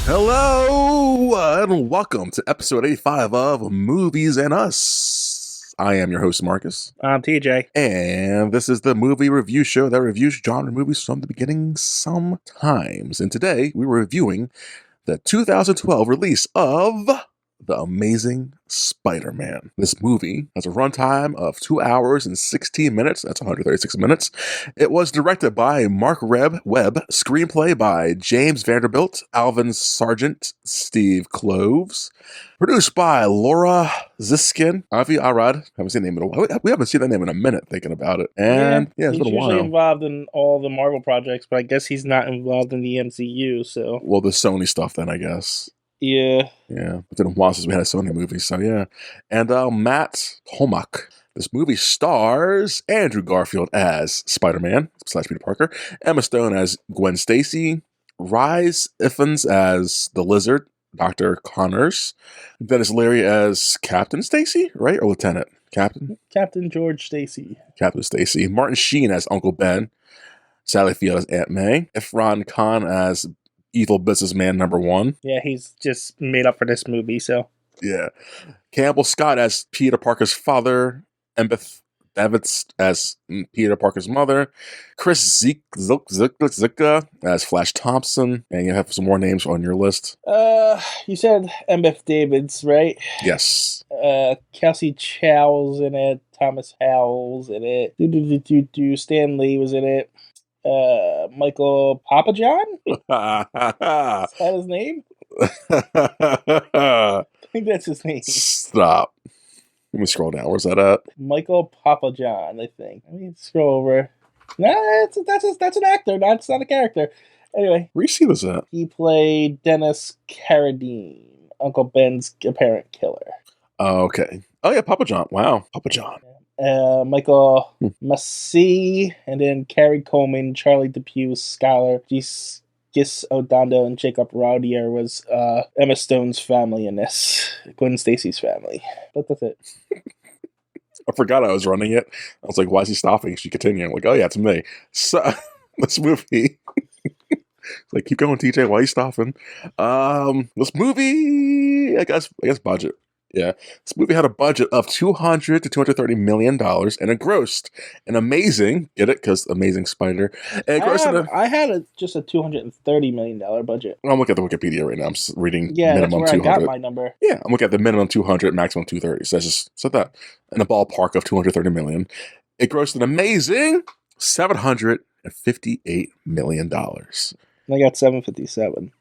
Hello, and welcome to episode 85 of Movies and Us. I am your host, Marcus. I'm TJ. And this is the movie review show that reviews genre movies from the beginning sometimes. And today, we're reviewing the 2012 release of The Amazing Spider-Man. This movie has a runtime of 2 hours and 16 minutes. That's 136 minutes. It was directed by Mark Webb, screenplay by James Vanderbilt, Alvin Sargent, Steve Kloves, produced by Laura Ziskin, Avi Arad. Haven't seen that name in a while. We haven't seen that name in a minute thinking about it. And yeah, it's been a while. He's usually involved in all the Marvel projects, but I guess he's not involved in the MCU, so. Well, the Sony stuff then, I guess. Yeah. Yeah. It's been a while since we had a Sony movie, so yeah. And Matt Homak. This movie stars Andrew Garfield as Spider-Man / Peter Parker, Emma Stone as Gwen Stacy, Rhys Ifans as the Lizard, Dr. Connors, Dennis Leary as Captain Stacy, right? Or Lieutenant? Captain George Stacy. Captain Stacy. Martin Sheen as Uncle Ben, Sally Field as Aunt May, Irfan Khan as evil businessman number 1. Yeah, he's just made up for this movie, so. Yeah. Campbell Scott as Peter Parker's father, Embeth Davids as Peter Parker's mother, Chris Zika as Flash Thompson, and you have some more names on your list. You said Embeth Davids, right? Yes. Kelsey Chow's in it, Thomas Howell's in it, Stan Lee was in it. Michael Papajohn? Is that his name? I think that's his name. Stop. Let me scroll down. Where's that at? Michael Papajohn, I think. Let me scroll over. Nah, that's an actor. That's not a character. Anyway. Where you see this at? He played Dennis Carradine, Uncle Ben's apparent killer. Oh, okay. Oh, yeah, Papa John. Wow, Papa John. Michael Massey, and then Carrie Coleman, Charlie DePue, Scholar, Gis Odondo, and Jacob Raudier was Emma Stone's family in this. Gwen Stacy's family. But that's it. I forgot I was running it. I was like, why is he stopping? She continued. I'm like, oh yeah, it's me. So, this movie. Like, keep going, TJ. Why are you stopping? This movie, I guess budget. Yeah, this movie had a budget of $200 to $230 million, and it grossed an amazing, get it? Because Amazing Spider. I had just a $230 million budget. I'm looking at the Wikipedia right now. I'm just reading minimum that's where 200. I got my number. Yeah, I'm looking at the minimum 200, maximum 230. So that's just set that in a ballpark of $230 million. It grossed an amazing $758 million. I got 757.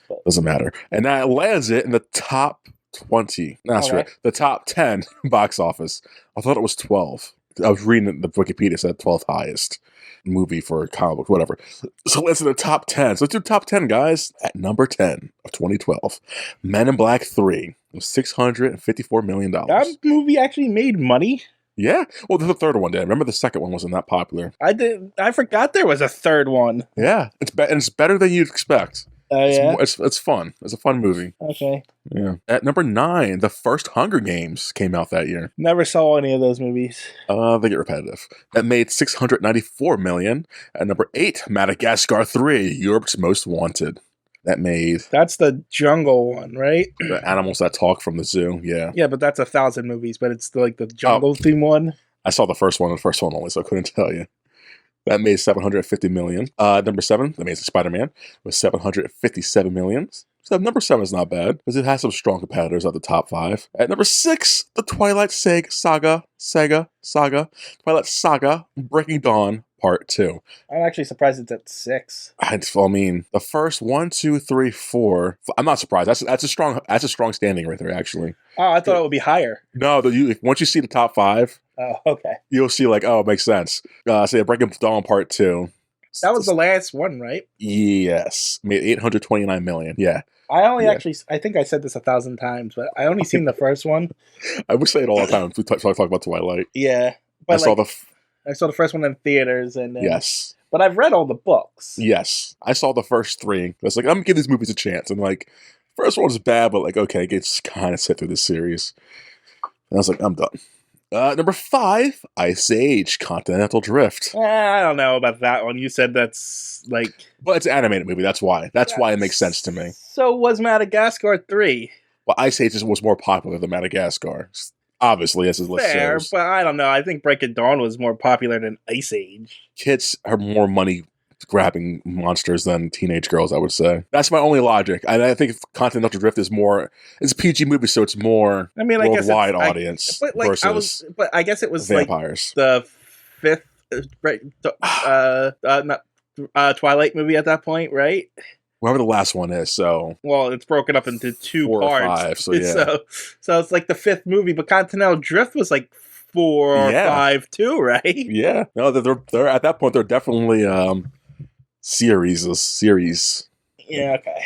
But. Doesn't matter. And that lands it in the top 20. That's right. The top 10 box office. I thought it was 12. I was reading the Wikipedia, it said 12th highest movie for a comic book, whatever. So let's do the top 10. So let's do top 10, guys. At number 10 of 2012, Men in Black 3 was $654 million. That movie actually made money? Yeah. Well, the third one did. Remember the second one wasn't that popular. I forgot there was a third one. Yeah. It's better than you'd expect. Yeah? It's fun. It's a fun movie. Okay. Yeah. At number 9, the first Hunger Games came out that year. Never saw any of those movies. They get repetitive. That made $694 million. At number 8, Madagascar 3, Europe's Most Wanted. That's the jungle one, right? The animals that talk from the zoo. Yeah. Yeah, but that's 1,000 movies, but it's like the jungle theme one. I saw the first one only, so I couldn't tell you. That made $750 million. Number 7, The Amazing Spider-Man, was $757 million. So number 7 is not bad, because it has some strong competitors at the top 5. At number 6, The Twilight Saga, Twilight Saga, Breaking Dawn, Part 2. I'm actually surprised it's at 6. I mean, the first 1, 2, 3, 4. I'm not surprised. That's a strong standing right there, actually. Oh, I thought it would be higher. No, once you see the top 5, okay, you'll see like, oh, it makes sense. So Breaking Dawn Part 2. That was the last one, right? Yes, made $829 million. Yeah. I think I said this 1,000 times, but I only seen the first one. I would say it all the time. We talk about Twilight. Yeah, but I saw the first one in theaters, and yes, but I've read all the books. Yes, I saw the first 3. I was like, I'm gonna give these movies a chance, and like, first one was bad, but like, okay, I can kind of sit through this series. And I was like, I'm done. Number 5, Ice Age, Continental Drift. I don't know about that one. You said that's like... But it's an animated movie, that's why. That's why it makes sense to me. So was Madagascar 3. Well, Ice Age was more popular than Madagascar. Obviously, as his list Fair, shows. but I don't know. I think Break of Dawn was more popular than Ice Age. Kids are more money-grabbing monsters than teenage girls, I would say. That's my only logic. I think Continental Drift is more... It's a PG movie, so it's more worldwide audience versus but I guess it was vampires. Like the fifth Twilight movie at that point, right? Whatever the last one is, so... Well, it's broken up into 2 4 parts. or 5, so yeah. So it's like the 5th movie, but Continental Drift was like 4 or 5 too, right? Yeah. No, they're at that point, they're definitely series. Yeah, okay.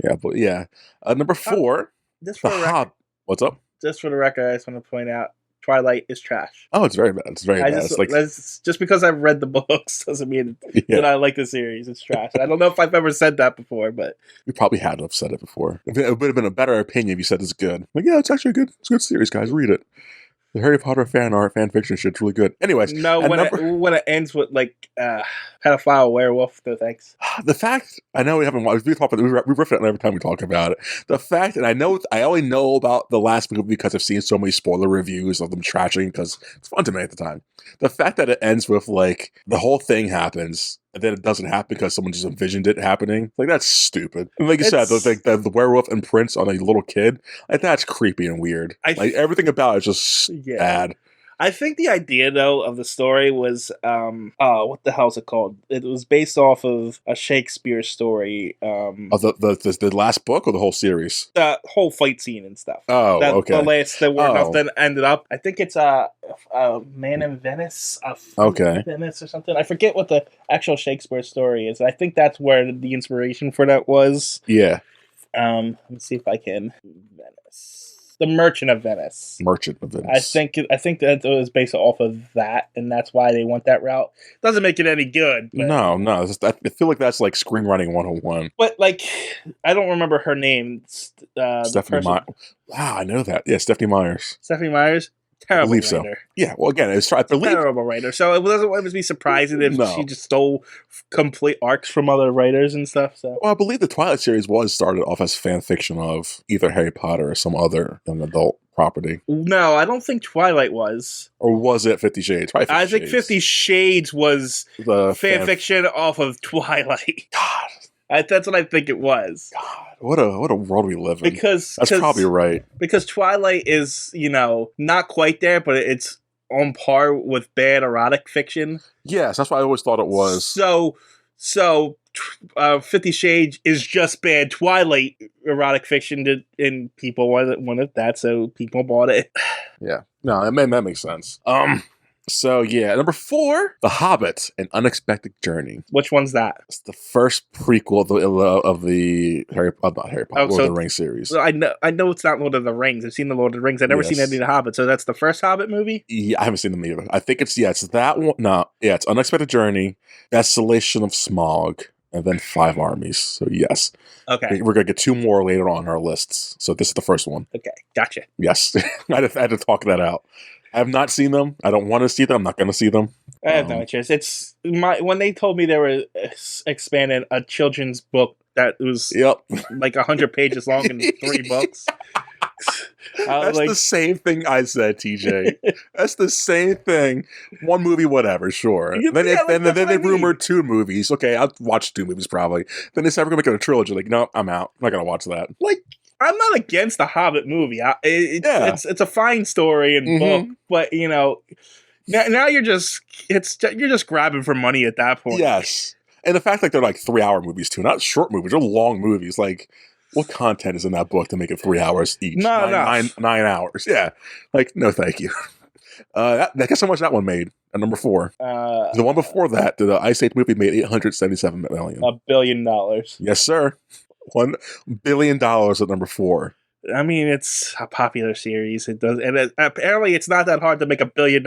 Yeah, but yeah. Number 4, just for The Hobbit. What's up? Just for the record, I just want to point out, Twilight is trash. Oh, it's very bad. It's very bad. Just because I've read the books doesn't mean that I like the series. It's trash. I don't know if I've ever said that before, but... You probably had to have said it before. It would have been a better opinion if you said it's good. Like, yeah, it's actually it's a good series, guys. Read it. The Harry Potter fan fiction shit's really good. Anyways. No, when it ends with, like, pedophile werewolf, no thanks. The fact, I know we haven't watched, we riff it every time we talk about it. The fact, and I only know about the last movie because I've seen so many spoiler reviews of them trashing, because it's fun to me at the time. The fact that it ends with, like, the whole thing happens, and then it doesn't happen because someone just envisioned it happening. Like, that's stupid. And like you said, the werewolf imprints on a little kid, like, that's creepy and weird. Everything about it is just bad. I think the idea, though, of the story was, what the hell is it called? It was based off of a Shakespeare story. Of the last book or the whole series? The whole fight scene and stuff. Oh, okay. Nothing ended up. I think it's a Man in Venice. Venice or something. I forget what the actual Shakespeare story is. I think that's where the inspiration for that was. Yeah. Let me see if I can. Venice. The Merchant of Venice. I think that it was based off of that, and that's why they went that route. Doesn't make it any good. But, no. I feel like that's like screenwriting 101. But, like, I don't remember her name. Stephanie Myers. Wow, I know that. Yeah, Stephanie Myers. Stephanie Myers? Terrible writer. So. Yeah, well, again, it's terrible writer. So it doesn't be surprising if she just stole complete arcs from other writers and stuff. So, well, I believe the Twilight series was started off as fan fiction of either Harry Potter or some other young adult property. No, I don't think Twilight was. Or was it 50 Shades? I think 50 Shades was the fan fiction off of Twilight. God. That's what I think it was. God, what a world we live in. Because that's probably right. Because Twilight is, not quite there, but it's on par with bad erotic fiction. Yes, that's what I always thought it was. So 50 Shades is just bad Twilight erotic fiction, and people wanted that, so people bought it. Yeah, no, that makes sense. So, yeah, number 4, The Hobbit, An Unexpected Journey. Which one's that? It's the first prequel of the Lord of the Rings series. So I know it's not Lord of the Rings. I've seen the Lord of the Rings. I've never seen any of the Hobbit, so that's the first Hobbit movie? Yeah, I haven't seen them either. I think it's that one. No, yeah, it's Unexpected Journey, Desolation of Smaug, and then 5 Armies. So, yes. Okay. We're going to get 2 more later on our lists. So, this is the first one. Okay, gotcha. Yes. I had to talk that out. I have not seen them. I don't want to see them. I'm not going to see them. I have no interest. It's when they told me they were expanding a children's book that was like 100 pages long in 3 books. That's the same thing I said, TJ. That's the same thing. 1 movie, whatever, sure. Then they rumored 2 movies. Okay, I'll watch 2 movies probably. Then they said we're going to make it a trilogy. Like, no, I'm out. I'm not going to watch that. Like, I'm not against the Hobbit movie. It's a fine story and book, but now you're just grabbing for money at that point. Yes, and the fact they're like 3-hour movies too, not short movies. They're long movies. Like, what content is in that book to make it 3 hours each? Nine hours. Yeah, like no, thank you. Guess how much that one made? At number 4, the one before that, the Ice Age movie made $877 million. $1 billion. Yes, sir. $1 billion at number 4. I mean, it's a popular series. It does, and apparently, it's not that hard to make $1 billion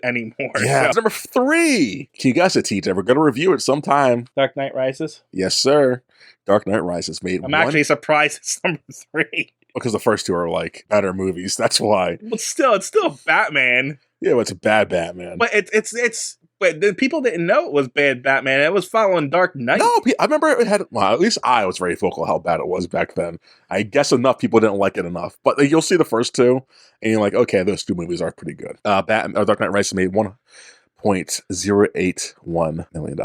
anymore. Yeah, it's number 3. Can you guess it, TJ? We're going to review it sometime. Dark Knight Rises. Yes, sir. Dark Knight Rises made. I'm actually surprised it's number 3 because the first 2 are like better movies. That's why. But still, it's still Batman. Yeah, well, it's a bad Batman. But it's but the people didn't know it was bad Batman. It was following Dark Knight. No, I remember it had. Well, at least I was very vocal how bad it was back then. I guess enough people didn't like it enough, but you'll see the first two, and you're like, okay, those two movies are pretty good. Dark Knight Rises made $1.081 billion.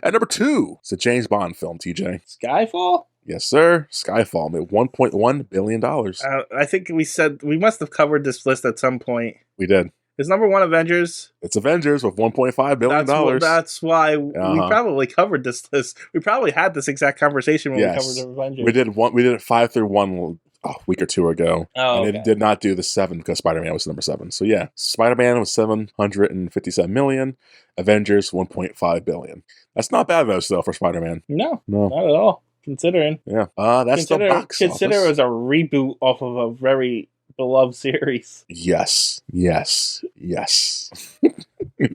At number 2, it's a James Bond film. TJ, Skyfall. yes sir, Skyfall made $1.1 billion. I think we said we must have covered this list at some point. We did. Is number 1 Avengers? It's Avengers with $1.5 billion. That's why we probably covered this list. We probably had this exact conversation when we covered Avengers. We did it 5 through 1 a week or two ago. Oh, and it did not do the 7 because Spider-Man was number 7. So yeah, Spider-Man was 757 million. Avengers 1.5 billion. That's not bad though, still for Spider-Man. No, not at all. Considering, yeah, that's the box consider office. it was a reboot off of a very beloved series. Yes.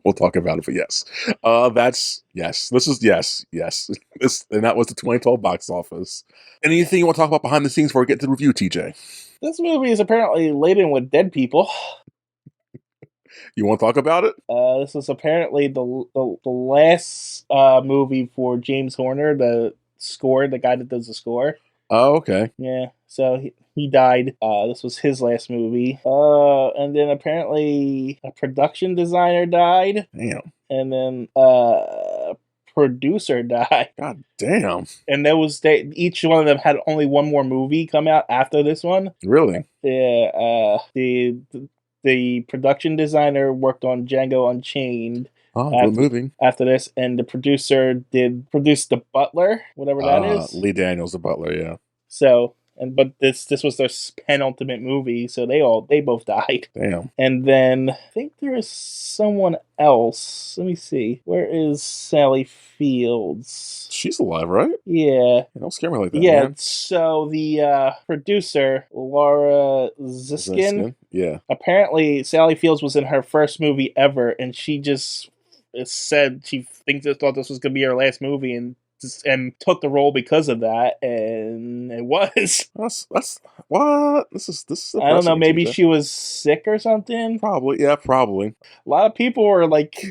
We'll talk about it, but yes. This is yes. And that was the 2012 box office. Anything you want to talk about behind the scenes before we get to the review, TJ? This movie is apparently laden with dead people. You want to talk about it? This was apparently the last movie for James Horner, the guy that does the score. Oh, okay. Yeah, so he died. This was his last movie. And then apparently a production designer died. Damn. And then producer died. God damn. And each one of them had only one more movie come out after this one. Really? Yeah. The production designer worked on Django Unchained. Oh, good movie. After this, and the producer produced The Butler, whatever that is. Lee Daniels, The Butler, yeah. So, but this was their penultimate movie, so they both died. Damn. And then I think there is someone else. Let me see. Where is Sally Fields? She's alive, right? Yeah. Don't scare me like that. Yeah. Man. So the producer Laura Ziskin. Yeah. Apparently, Sally Fields was in her first movie ever, and she just said she thought this was going to be her last movie, and took the role because of that, and it was. That's what this is. I don't know. Maybe she was sick or something. Probably, yeah, probably. A lot of people were like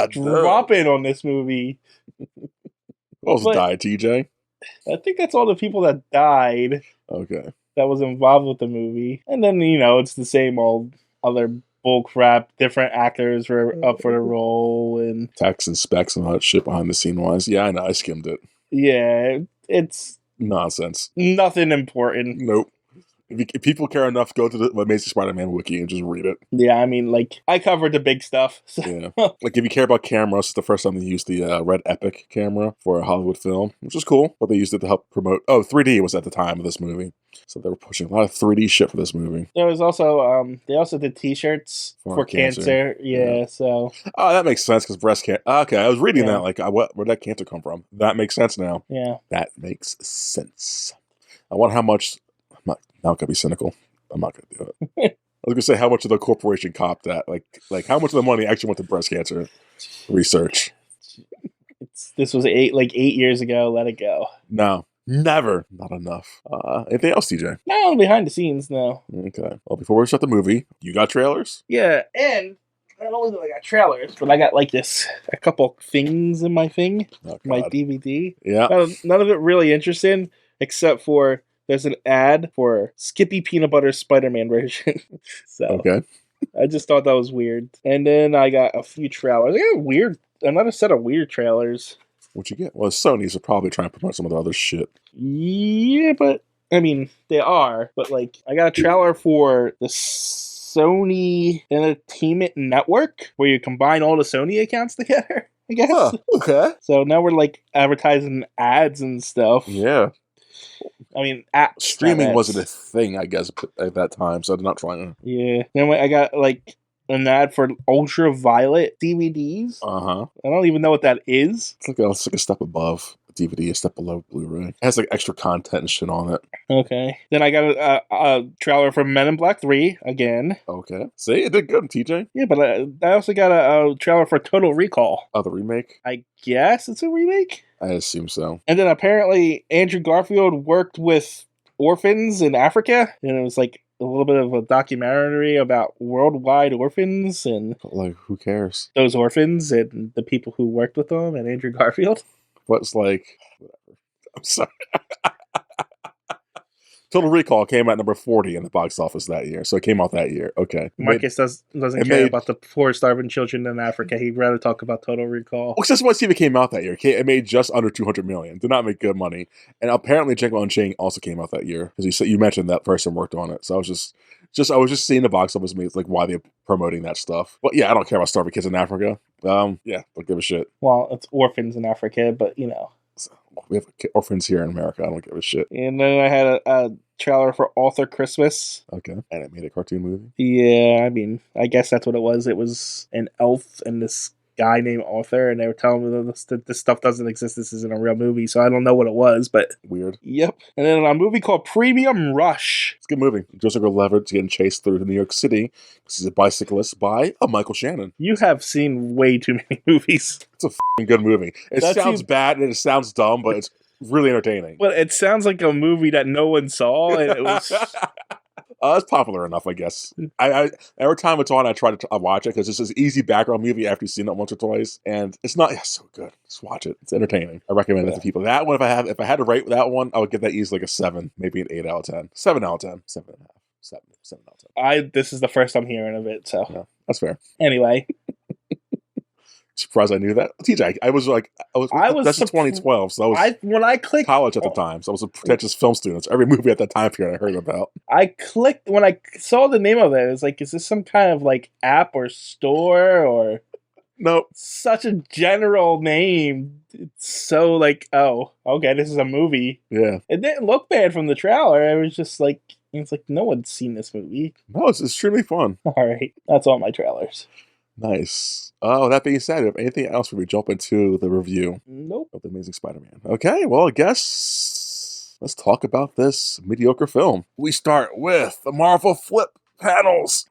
dropping on this movie. Who else died, TJ? I think that's all the people that died. Okay. That was involved with the movie, and then it's the same old other bull crap. Different actors were up for the role, and tax and specs and all that shit behind the scene wise. Yeah, I know. I skimmed it. Yeah, it's nonsense. Nothing important. Nope. If people care enough, go to the Amazing Spider-Man wiki and just read it. Yeah, I mean, I covered the big stuff. So. Yeah. If you care about cameras, it's the first time they used the Red Epic camera for a Hollywood film, which is cool. But they used it to help promote. 3D was at the time of this movie. So they were pushing a lot of 3D shit for this movie. There was also, they also did t-shirts for cancer. Yeah, so. Oh, that makes sense because breast cancer. Okay, I was reading that, where'd that cancer come from? That makes sense now. Yeah. That makes sense. I wonder how much. I'm not gonna be cynical. I'm not gonna do it. I was gonna say how much of the corporation copped that. Like how much of the money actually went to breast cancer research. This was 8 years ago. Let it go. No, never. Not enough. Anything else, TJ? No, behind the scenes, no. Okay. Well, before we start the movie, you got trailers? Yeah, and not only do I got trailers, but I got a couple things in my my DVD. Yeah. None of it really interesting, except for there's an ad for Skippy Peanut Butter Spider-Man version. So okay. I just thought that was weird. And then I got a few trailers. I got another set of weird trailers. What'd you get? Well, Sony's are probably trying to promote some of the other shit. Yeah, but I mean, they are. But I got a trailer for the Sony Entertainment Network, where you combine all the Sony accounts together, I guess. Huh, okay. So now we're advertising ads and stuff. Yeah. I mean, streaming wasn't a thing, I guess, at that time, so I'm not trying to. Yeah. Then I got an ad for ultraviolet DVDs. I don't even know what that is. It's like a step above DVD, a step below Blu-ray. It has extra content and shit on it. Okay. Then I got a trailer for Men in Black 3 again. Okay. See, it did good, TJ. Yeah, but I also got a trailer for Total Recall. Oh, the remake? I guess it's a remake? I assume so. And then apparently Andrew Garfield worked with orphans in Africa, and it was a little bit of a documentary about worldwide orphans and Like, who cares? those orphans and the people who worked with them and Andrew Garfield. What's like, whatever. I'm sorry. Total Recall came out number 40 in the box office that year, so it came out that year. Okay, Marcus doesn't care about the poor, starving children in Africa. He'd rather talk about Total Recall. Well, just one TV came out that year. It made just under 200 million. Did not make good money, and apparently Django Unchained also came out that year because you mentioned that person worked on it. So I was just seeing the box office like why they're promoting that stuff. But yeah, I don't care about starving kids in Africa. Yeah, don't give a shit. Well, it's orphans in Africa, but you know. We have orphans here in America. I don't give a shit. And then I had a trailer for Author Christmas. Okay. Animated cartoon movie? Yeah, I mean, I guess that's what it was. It was an elf and this guy named Arthur, and they were telling me that this stuff doesn't exist. This isn't a real movie, so I don't know what it was, but weird. Yep. And then a movie called Premium Rush. It's a good movie. Joseph Gordon-Levitt's getting chased through New York City because he's a bicyclist by Michael Shannon. You have seen way too many movies. It's a f***ing good movie. It sounds bad and it sounds dumb, but it's really entertaining. But it sounds like a movie that no one saw, and it was... It's popular enough, I guess. I every time it's on, I try to watch it because it's this easy background movie after you've seen it once or twice, and it's so good. Just watch it; it's entertaining. I recommend it to people. That one, if I had to rate that one, I would give that easily like a 7, maybe an 8 out of 10, 7 out of 10, 7.5, 7 out of 10. This is the first I'm hearing of it, so yeah, that's fair. Anyway. Surprised I knew that. TJ, that's 2012, so when I clicked college at the time, so I was a pretentious film student. So every movie at that time period I heard about. I clicked when I saw the name of it. It was like, is this some kind of like app or store or? Nope. Such a general name. It's so like, oh, okay, this is a movie. Yeah. It didn't look bad from the trailer. It was just like, it's like no one's seen this movie. No, it's extremely fun. All right, that's all my trailers. Nice. Oh, that being said, if anything else, we jump into the review of The Amazing Spider-Man. Okay, well, I guess let's talk about this mediocre film. We start with the Marvel flip panels,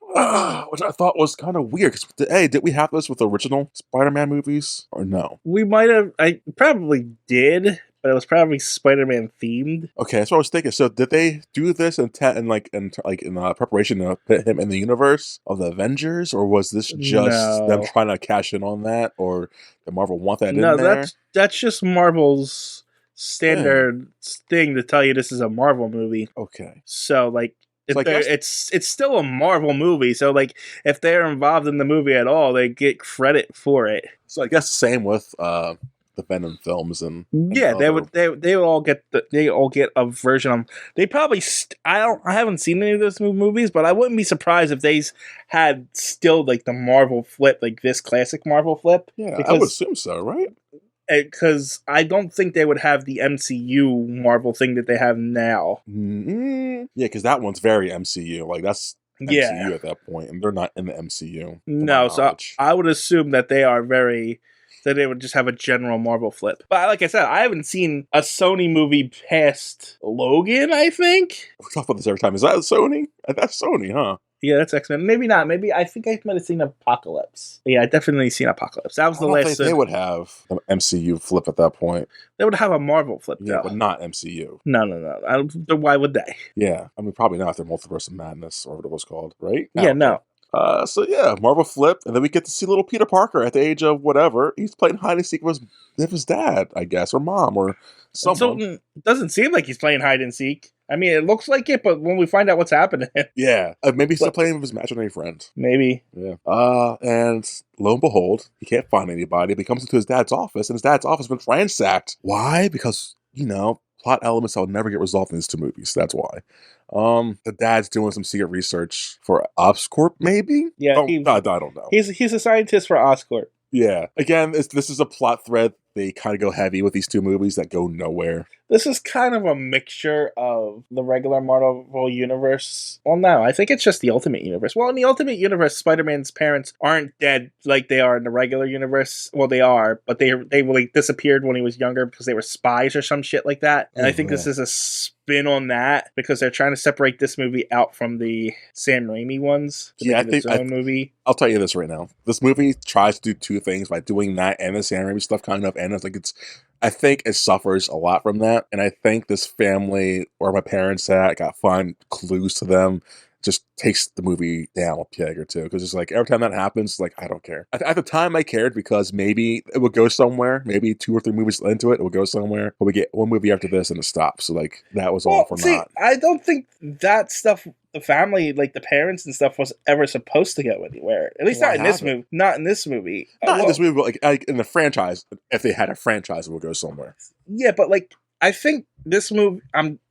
which I thought was kind of weird. Hey, did we have this with the original Spider-Man movies or no? We might have. I probably did. But it was probably Spider-Man themed. Okay, that's what I was thinking. So did they do this in preparation to put him in the universe of the Avengers, or was this just them trying to cash in on that, or did Marvel want that in there? No, that's just Marvel's standard thing to tell you this is a Marvel movie. Okay, so like. It's still a Marvel movie, so like if they're involved in the movie at all, they get credit for it. So I guess the same with the Venom films and yeah, they would all get a version of them. They probably I haven't seen any of those movies, but I wouldn't be surprised if they had still like the Marvel flip, like this classic Marvel flip. Yeah, I would assume so, right? Because I don't think they would have the MCU Marvel thing that they have now. Mm-hmm. Yeah, because that one's very MCU. Like that's MCU at that point, and they're not in the MCU. No, so I would assume that they are very. That they would just have a general Marvel flip. But like I said, I haven't seen a Sony movie past Logan, I think. We talk about this every time. Is that Sony? That's Sony, huh? Yeah, that's X-Men. Maybe not. Maybe I think I might have seen Apocalypse. Yeah, I definitely seen Apocalypse. That was the last. They would have an MCU flip at that point. They would have a Marvel flip, though. But not MCU. No. Why would they? Yeah, I mean, probably not. If they're Multiverse of Madness or what it was called, right? Yeah, no. So yeah, Marvel flip, and then we get to see little Peter Parker at the age of whatever. He's playing hide and seek with his dad, I guess, or mom, or someone. It doesn't seem like he's playing hide and seek. I mean, it looks like it, but when we find out what's happening, yeah, maybe he's still playing with his imaginary friend. Maybe. Yeah. And lo and behold, he can't find anybody. But he comes into his dad's office, and his dad's office has been ransacked. Why? Because plot elements that will never get resolved in these two movies. That's why. The dad's doing some secret research for Oscorp, maybe? Yeah. I don't know. He's a scientist for Oscorp. Yeah. Again, this is a plot thread. They kind of go heavy with these two movies that go nowhere. This is kind of a mixture of the regular Marvel universe. Well, no, I think it's just the Ultimate Universe. Well, in the Ultimate Universe, Spider-Man's parents aren't dead like they are in the regular universe. Well, they are, but they like disappeared when he was younger because they were spies or some shit like that. And I think this is a spin on that because they're trying to separate this movie out from the Sam Raimi ones. Yeah, I think movie. I'll tell you this right now. This movie tries to do two things by doing that and the Sam Raimi stuff kind of, and I think it suffers a lot from that. And I think this family, where my parents at, got fun clues to them, just takes the movie down a peg or two, because it's like every time that happens, like I don't care. At the time, I cared because maybe it would go somewhere. Maybe 2 or 3 movies into it, it would go somewhere. But we get one movie after this, and it stops. So like that was all Well, for see, naught. I don't think that stuff, the family, like the parents and stuff, was ever supposed to go anywhere. At least Why not in this haven't? movie. Not in this movie. Not in Well, this movie, but like in the franchise. If they had a franchise, it would go somewhere. yeah, but like I think this movie,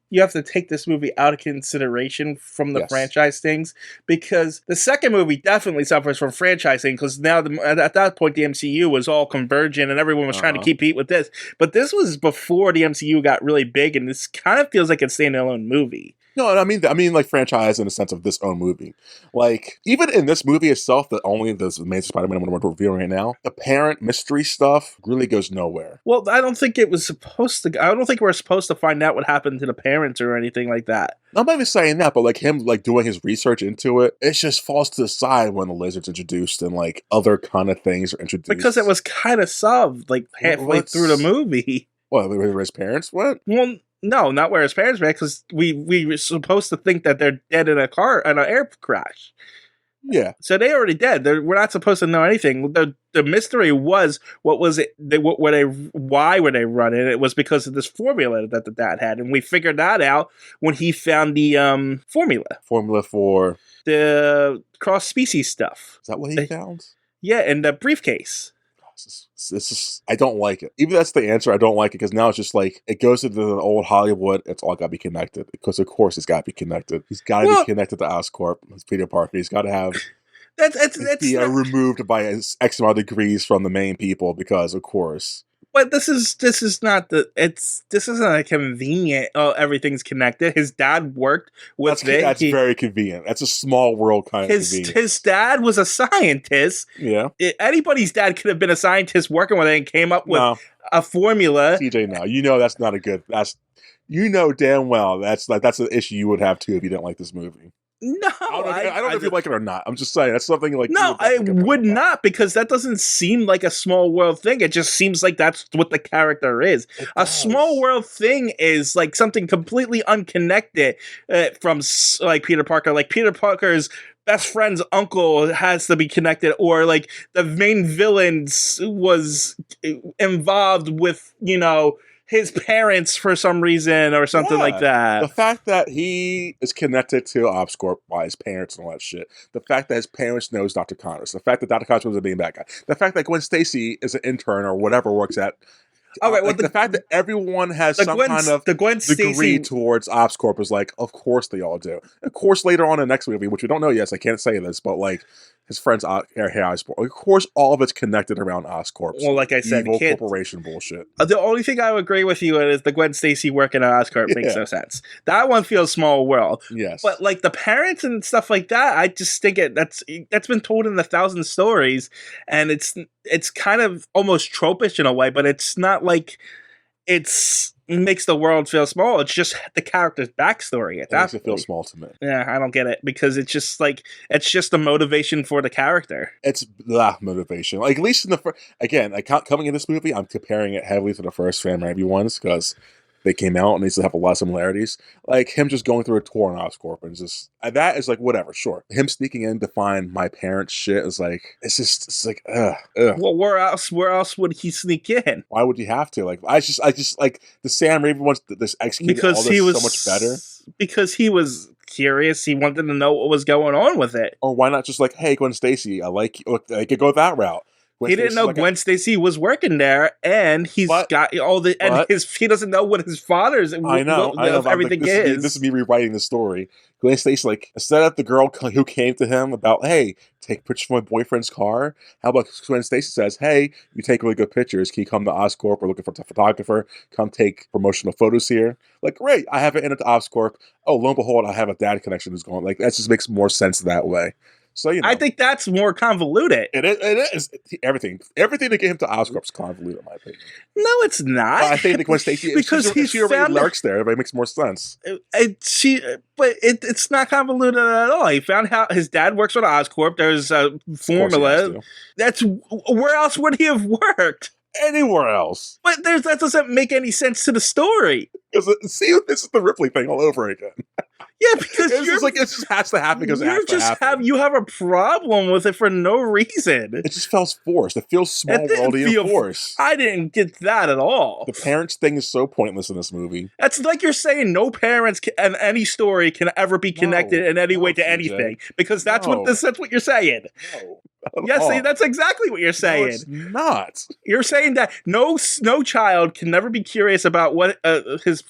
you have to take this movie out of consideration from the Yes. franchise things, because the second movie definitely suffers from franchising, because now at that point the MCU was all convergent and everyone was trying to compete with this. But this was before the MCU got really big, and this kind of feels like a standalone movie. No, I mean like franchise in the sense of this own movie. Like even in this movie itself, that only this Amazing Spider-Man we're reviewing right now, the parent mystery stuff really goes nowhere. Well, I don't think it was supposed to. I don't think we're supposed to find out what happened to the parents or anything like that. I'm not even saying that, but like him like doing his research into it, it just falls to the side when the lizard's introduced and like other kind of things are introduced. Because it was kind of solved like halfway through the movie. What, where his parents went? Well, no, not where his parents went, because we were supposed to think that they're dead in an air crash. Yeah. So they already dead. We're not supposed to know anything. The mystery was, what was it? Why were they running? It was because of this formula that the dad had, and we figured that out when he found the formula. Formula for the cross species stuff. Is that what he found? Yeah, in the briefcase. This is, I don't like it. Even that's the answer. I don't like it because now it's just like it goes into the old Hollywood. It's all got to be connected because of course it's got to be connected. He's got to be connected to Oscorp. It's Peter Parker. He's got to have be removed by X amount of degrees from the main people because of course. But this is not this isn't a convenient. Oh, everything's connected. His dad worked with it. That's very convenient. That's a small world kind of convenient. His dad was a scientist. Yeah, anybody's dad could have been a scientist working with it and came up with a formula. TJ, now you know that's not a good. You know damn well that's an issue you would have too if you didn't like this movie. No, I don't know if you like it or not. I'm just saying that's something like. No, I would not, because that doesn't seem like a small world thing. It just seems like that's what the character is. A small world thing is like something completely unconnected from like Peter Parker. Like Peter Parker's best friend's uncle has to be connected, or like the main villain was involved with his parents for some reason or something like that. The fact that he is connected to Oscorp by his parents and all that shit. The fact that his parents knows Dr. Connors. The fact that Dr. Connors was a being bad guy. The fact that Gwen Stacy is an intern or whatever works at. All right, well, the fact that everyone has some kind of degree towards Oscorp is like, of course they all do. Of course, later on in the next movie, which we don't know yet, so I can't say this, but like his friends Oscorp. Of course, all of it's connected around Oscorp. Well, like I said, evil corporation bullshit. The only thing I would agree with you is the Gwen Stacy working at Oscorp makes no sense. That one feels small world. Yes, but like the parents and stuff like that, I just think that's been told in 1,000 stories, and it's kind of almost tropish in a way, but it's not like it makes the world feel small. It's just the character's backstory. It makes it feel small to me. Yeah, I don't get it, because it's just the motivation for the character. It's the motivation. Like at least in the coming in this movie, I'm comparing it heavily to the first Sam Raimi ones because they came out and they still have a lot of similarities. Like him just going through a tour on Oscorp and just that is like whatever, sure. Him sneaking in to find my parents' shit is like it's like ugh. Well, where else would he sneak in? Why would you have to? Like I just like the Sam Raimi ones. This executed all this so much better because he was curious. He wanted to know what was going on with it. Or why not just like, hey, Gwen Stacy, I could go that route. He didn't know Gwen Stacy was working there, and he doesn't know what his father's. I know everything is. This is me rewriting the story. Gwen Stacy, like, instead of the girl who came to him about, hey, take pictures from my boyfriend's car, how about Gwen Stacy says, hey, you take really good pictures. Can you come to Oscorp? We're looking for a photographer. Come take promotional photos here. Like, great, I have it in at Oscorp. Oh, lo and behold, I have a dad connection who's going. Like, that just makes more sense that way. So I think that's more convoluted. It is. Everything to get him to Oscorp is convoluted, in my opinion. No, it's not. I think Gwen Stacy because she already lurks there. It makes more sense. It's not convoluted at all. He found out his dad works for Oscorp. There's a formula. That's where else would he have worked? anywhere else. But that doesn't make any sense to the story. See, this is the Ripley thing all over again. Yeah, because It's just like it just has to happen because it has to happen. You have a problem with it for no reason. It just feels forced. It feels small worldy and forced. I didn't get that at all. The parents thing is so pointless in this movie. That's like you're saying no parents and any story can ever be connected in any way to anything. Because that's what you're saying. No. Yes, that's exactly what you're saying. No, it's not. You're saying that no child can never be curious about what his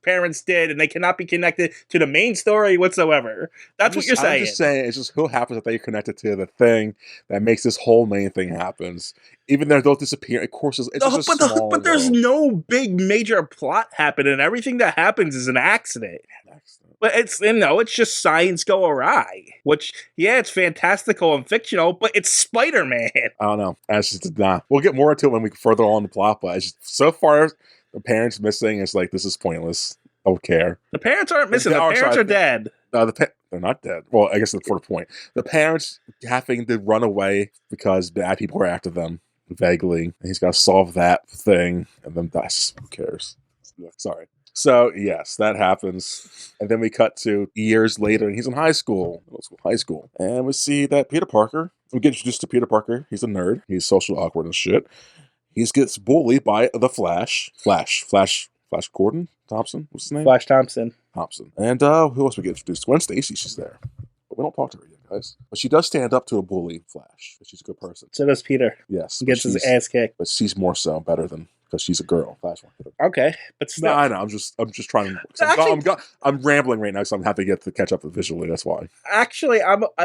parents did, and they cannot be connected to the main story whatsoever. That's what you're saying. I'm just saying, it's just who happens that they're connected to the thing that makes this whole main thing happens. Even though they'll disappear, of course, it's just a small but there's no big major plot happening. Everything that happens is an accident. But it's just science go awry. Which, yeah, it's fantastical and fictional, but it's Spider-Man. I don't know. We'll get more into it when we further on the plot, but it's just, so far, the parents missing, it's like, this is pointless. I don't care. The parents aren't missing. The parents are dead. They're not dead. Well, I guess that's for the point. The parents having to run away because bad people are after them, vaguely. And he's got to solve that thing, and then that's who cares. Sorry. So, yes, that happens. And then we cut to years later, and he's in high school. And we see that Peter Parker, we get introduced to Peter Parker. He's a nerd. He's socially awkward and shit. He gets bullied by the Flash Gordon Thompson? What's his name? Flash Thompson. And who else we get introduced to? Gwen Stacy, she's there. But we don't talk to her yet, guys. But she does stand up to a bully, Flash. She's a good person. So does Peter. Yes. He gets his ass kicked. But she's more so better than... because she's a girl. Okay, but still. No, I know. I'm just trying to. I'm rambling right now, so I'm having to catch up visually. That's why. Actually,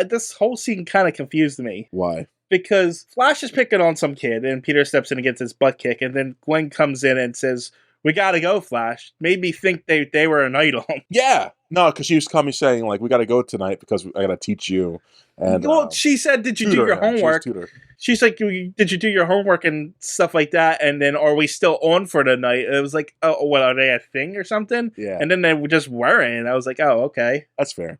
this whole scene kind of confused me. Why? Because Flash is picking on some kid, and Peter steps in and gets his butt kicked, and then Gwen comes in and says, "We gotta go, Flash." Made me think they were an idol. Yeah. No, because she was coming saying like, "We gotta go tonight because I gotta teach you." And she said, "Did you do your homework?" She's like, "Did you do your homework and stuff like that?" And then, "Are we still on for the night?" It was like, "Oh, what, are they a thing or something?" Yeah. And then they just weren't. And I was like, "Oh, okay." That's fair.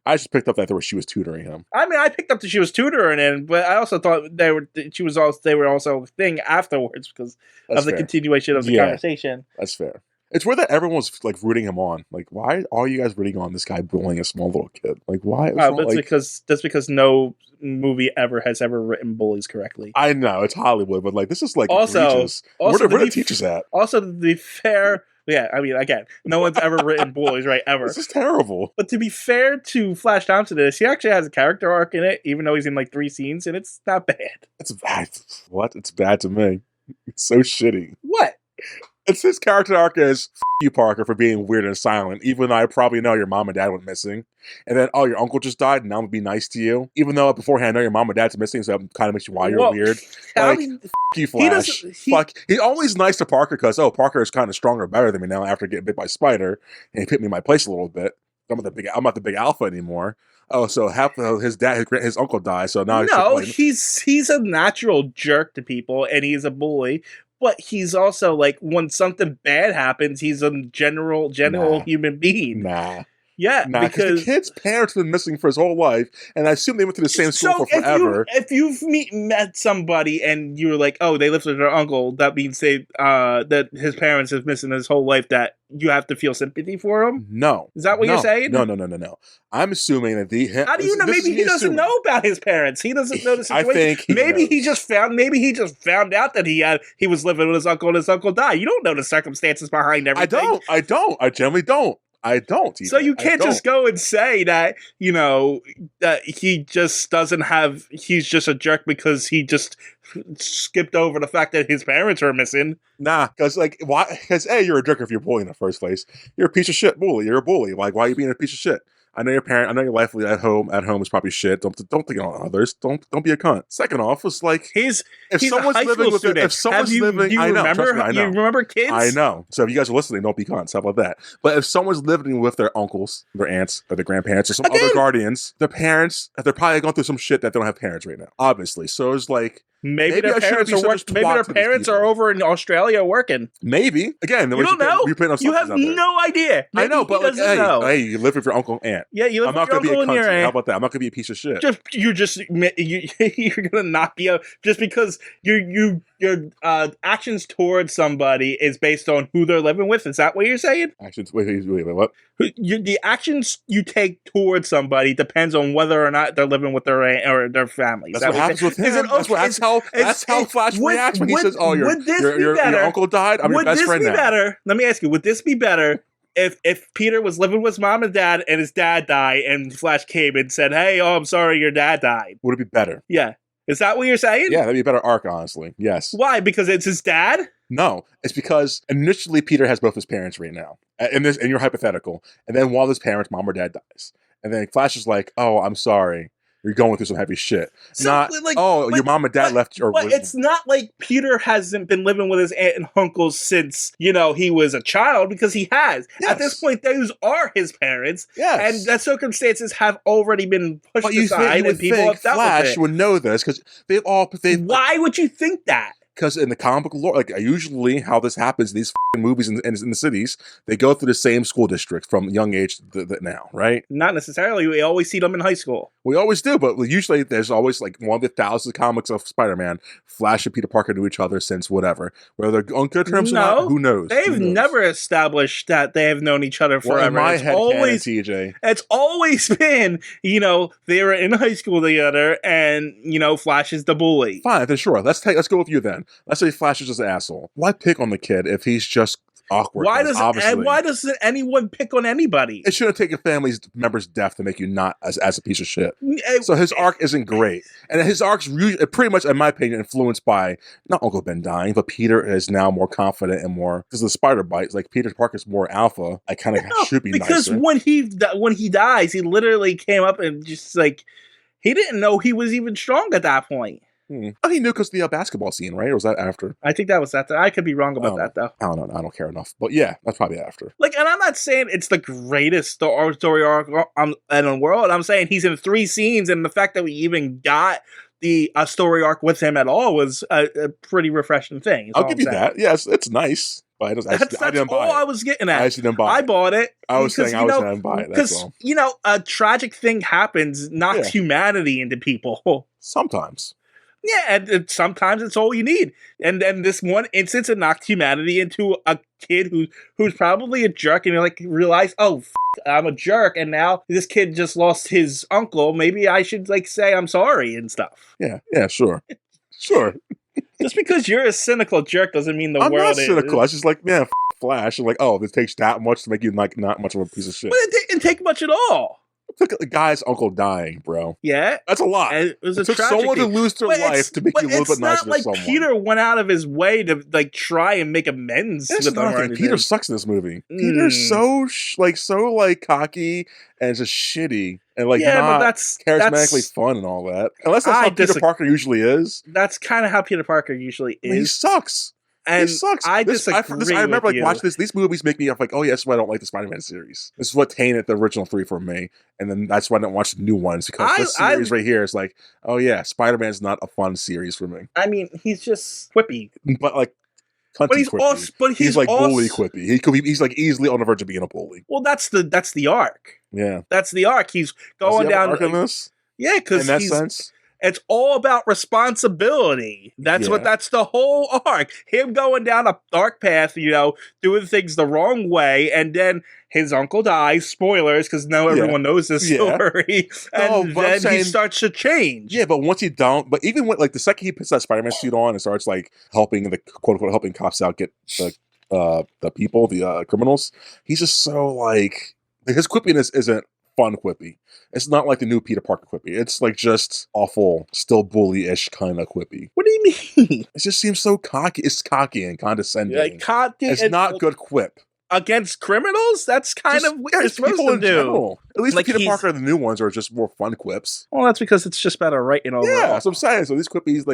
I just picked up that she was tutoring him. I mean, I picked up that she was tutoring him, but I also thought they were also a thing afterwards because of the continuation of the conversation. That's fair. It's weird that everyone's like rooting him on. Like, why are you guys rooting on this guy bullying a small little kid? Like, why? That's because no movie has ever written bullies correctly. I know it's Hollywood, but like this is like egregious. Where the teachers at? Also, to be fair, yeah, I mean, again, no one's ever written bullies right ever. This is terrible. But to be fair to Flash Thompson, he actually has a character arc in it, even though he's in like 3 scenes, and it's not bad. It's bad. What? It's bad to me. It's so shitty. What? It's his character arc is "F you, Parker, for being weird and silent, even though I probably know your mom and dad went missing. And then, your uncle just died, and now I'm gonna be nice to you. Even though beforehand I know your mom and dad's missing, so it kind of makes you why you're weird. Like, F you, Flash. He's always nice to Parker because, Parker is kind of stronger and better than me now after getting bit by Spider, and he put me in my place a little bit. I'm not the big alpha anymore. Oh, so half of his uncle died, so now he's a natural jerk to people, and he's a bully. But he's also like, when something bad happens, he's a general human being. Yeah, because the kid's parents have been missing for his whole life, and I assume they went to the same school for forever. If you've met somebody and you're like, oh, they lived with their uncle, that means that his parents have missing his whole life, that you have to feel sympathy for him? No. Is that what you're saying? No. I'm assuming that how do you know? Maybe he doesn't know about his parents. He doesn't know the situation. I think maybe he just found out that he was living with his uncle and his uncle died. You don't know the circumstances behind everything. I don't. I generally don't. I don't. So you can't just go and say that, that he just doesn't have, he's just a jerk because he just skipped over the fact that his parents are missing. Nah, because why? Because you're a jerk if you're bullying in the first place. You're a piece of shit bully. You're a bully. Like, why are you being a piece of shit? I know your life at home is probably shit. Don't think on others. Don't be a cunt. Second off, it's like he's a high school student. You remember kids? I know. So if you guys are listening, don't be cunts. How about that? But if someone's living with their uncles, their aunts, or their grandparents, or some other guardians, their parents, they're probably going through some shit that they don't have parents right now. Obviously. So it's like, Maybe their parents are over in Australia working. Maybe. Again, you don't know. You have no idea. Maybe I know, but hey, you live with your uncle and aunt. Yeah, you live with your uncle and your aunt. How about that? I'm not gonna be a piece of shit. You're gonna not be just because you your actions towards somebody is based on who they're living with. Is that what you're saying? Actions. Wait, what? The actions you take towards somebody depends on whether or not they're living with their families. That's what happens with him. Is it okay? That's how Flash reacts when he says, "Oh, your uncle died. I'm your best friend now." Would this be better? Let me ask you: would this be better if Peter was living with his mom and dad, and his dad died, and Flash came and said, "Hey, oh, I'm sorry, your dad died"? Would it be better? Yeah. Is that what you're saying? Yeah, that'd be a better arc, honestly. Yes. Why? Because it's his dad? No, it's because initially Peter has both his parents right now, in your hypothetical, and then one of his parents, mom or dad, dies, and then Flash is like, "Oh, I'm sorry, you're going through some heavy shit." Your mom and dad left. But it's not like Peter hasn't been living with his aunt and uncles since he was a child, because he has. Yes. At this point, those are his parents. Yes. And that circumstances have already been pushed aside, and people have dealt with it. Flash would know this because Why would you think that? Because in the comic book lore, like usually how this happens, these movies in the cities, they go through the same school districts from young age to now, right? Not necessarily. We always see them in high school. We always do, but usually there's always like one of the thousands of comics of Spider-Man. Flash and Peter Parker knew each other since whatever. Whether they're on good terms or not, who knows? They've never established that they have known each other forever. Well, in my head, TJ. It's always been, they were in high school together, and Flash is the bully. Fine, then sure. Let's go with you then. Let's say Flash is just an asshole. Why pick on the kid if he's just awkward? Why doesn't anyone pick on anybody? It shouldn't take a family member's death to make you not as a piece of shit. So his arc isn't great. And his arc's pretty much, in my opinion, influenced by not Uncle Ben dying, but Peter is now more confident and more, because of the spider bites, like Peter Parker's more alpha. I kind of should be because nicer. when he dies, he literally came up and just like, he didn't know he was even strong at that point. Oh, he knew because of the basketball scene, right? Or was that after? I think that was after. I could be wrong about that, though. I don't know. I don't care enough. But yeah, that's probably after. And I'm not saying it's the greatest story arc in the world. I'm saying he's in 3 scenes, and the fact that we even got a story arc with him at all was a pretty refreshing thing. I'll give you that. Yes, it's nice. But I didn't buy it. I was getting at. I actually didn't buy it. I bought it. I was saying I didn't buy it. That's all. Because, a tragic thing happens, knocks humanity into people. Sometimes. Yeah, and sometimes it's all you need. And then this one instance, it knocked humanity into a kid who's probably a jerk, and you realize, oh, I'm a jerk, and now this kid just lost his uncle. Maybe I should say I'm sorry and stuff. Yeah, sure. Sure. Just because you're a cynical jerk doesn't mean the world is. I'm not cynical. I was just like, man, Flash. And this takes that much to make you not much of a piece of shit. But it didn't take much at all. Look at the guy's uncle dying, bro. Yeah, that's a lot. It was took someone to lose their life to make you a little bit nicer to someone. It's not like Peter went out of his way to try and make amends with them. Peter sucks in this movie. Peter's so cocky and just shitty and not but that's charismatically fun and all that. Unless that's how Peter Parker usually is. That's kind of how Peter Parker usually is. He sucks. And he sucks. I disagree. I remember watching this. These movies make me like, oh yeah, that's why I don't like the Spider-Man series. This is what tainted the original 3 for me, and then that's why I don't watch the new ones, because this series right here is like, oh yeah, Spider-Man's not a fun series for me. I mean, he's just quippy, but he's bully quippy. He's easily on the verge of being a bully. Well, that's the arc. Yeah, that's the arc. He's going down. Arc in this? Yeah, because in that sense. It's all about responsibility. That's the whole arc. Him going down a dark path, doing things the wrong way, and then his uncle dies. Spoilers, because now everyone knows this story. And then he starts to change. Yeah, but once but even when the second he puts that Spider-Man suit on and starts helping the quote unquote helping cops out get the people, the criminals, he's just so his quippiness isn't fun quippy. It's not like the new Peter Parker quippy. It's just awful, still bully-ish kind of quippy. What do you mean? It just seems so cocky. It's cocky and condescending. It's not good quip. Against criminals? That's kind of what you're supposed to do. General. At least Peter Parker, the new ones, are just more fun quips. Well, that's because it's just better writing overall. Yeah, that's what I'm saying. So these quippies,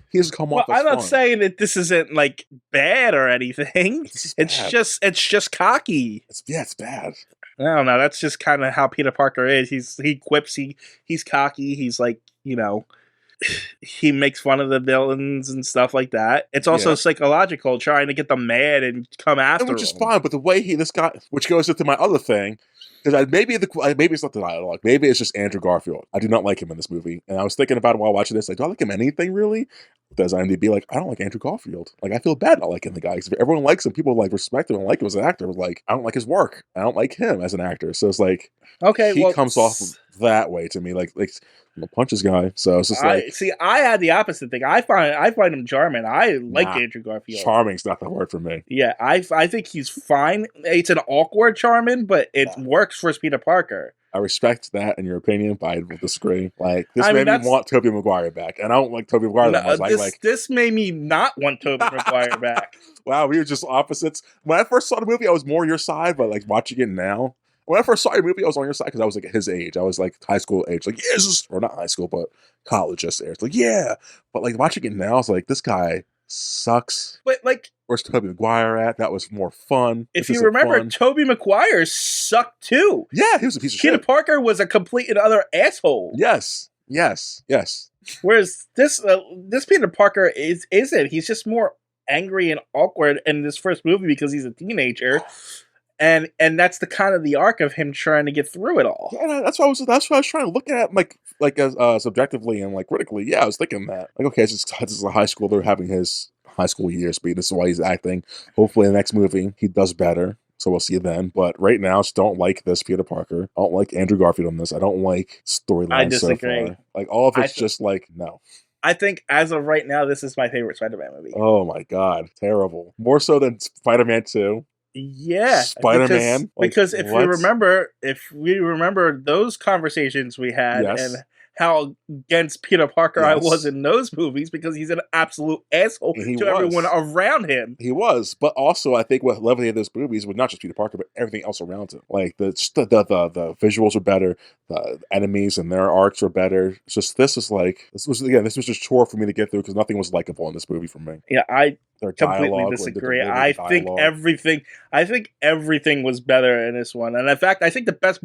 he has come off as I'm not saying that this isn't bad or anything. It's just cocky. It's bad. I don't know. That's just kind of how Peter Parker is. He quips. He's cocky. He's he makes fun of the villains and stuff like that. It's also Yeah. psychological, trying to get them mad and come And after which is him. fine, but the way this guy, which goes into my other thing, because maybe it's not the dialogue, maybe it's just Andrew Garfield. I do not like him in this movie, and I was thinking about it while watching this. Like, do I like him in anything really? Does IMDb like I don't like Andrew Garfield? Like, I feel bad not liking the guy. 'Cause everyone likes him, people like respect him and like him as an actor. But like, I don't like his work. I don't like him as an actor. So it's like, Okay, he well, comes off that way to me, like I'm a punches guy. So it's just like, I had the opposite thing. I find him charming. I like nah, Andrew Garfield. charming's not the word for me. Yeah, I think he's fine. It's an awkward charming, but it works for Peter Parker. I respect that in your opinion, but I will disagree. Like, this I mean, made me want Tobey Maguire back, and I don't like Tobey Maguire that much. This made me not want Tobey Maguire back. Wow, we were just opposites. When I first saw the movie, I was more your side, but like watching it now, when I first saw your movie, I was on your side because I was like his age. I was like high school age, like yes, or not high school, but college just age. Like yeah, but like watching it now, I was like, this guy sucks. But like, where's Tobey Maguire at? That was more fun. If you remember, Tobey Maguire sucked too. Yeah, he was a piece of shit. Peter Parker was a complete and utter asshole. Yes. Whereas this Peter Parker isn't. He's just more angry and awkward in this first movie because he's a teenager. And that's the kind of the arc of him trying to get through it all. Yeah, that's what I was trying to look at, like as subjectively and like critically. Yeah, I was thinking that. Like, okay, this is a high school. They're having his high school years, but this is why he's acting. Hopefully, in the next movie he does better. So we'll see then. But right now, I just don't like this Peter Parker. I don't like Andrew Garfield on this. I don't like storyline so far. Like all of it's just like no. I think as of right now, this is my favorite Spider-Man movie. Oh my god, terrible! More so than Spider-Man 2. Yeah, Spider-Man. Because if we remember those conversations we had and how against Peter Parker I was in those movies because he's an absolute asshole to everyone around him. He was, but also I think what leveled those movies was not just Peter Parker, but everything else around him. Like the visuals were better, the enemies and their arcs were better. It's just this was just chore for me to get through because nothing was likable in this movie for me. Yeah, I completely disagree. I think everything was better in this one, and in fact, I think the best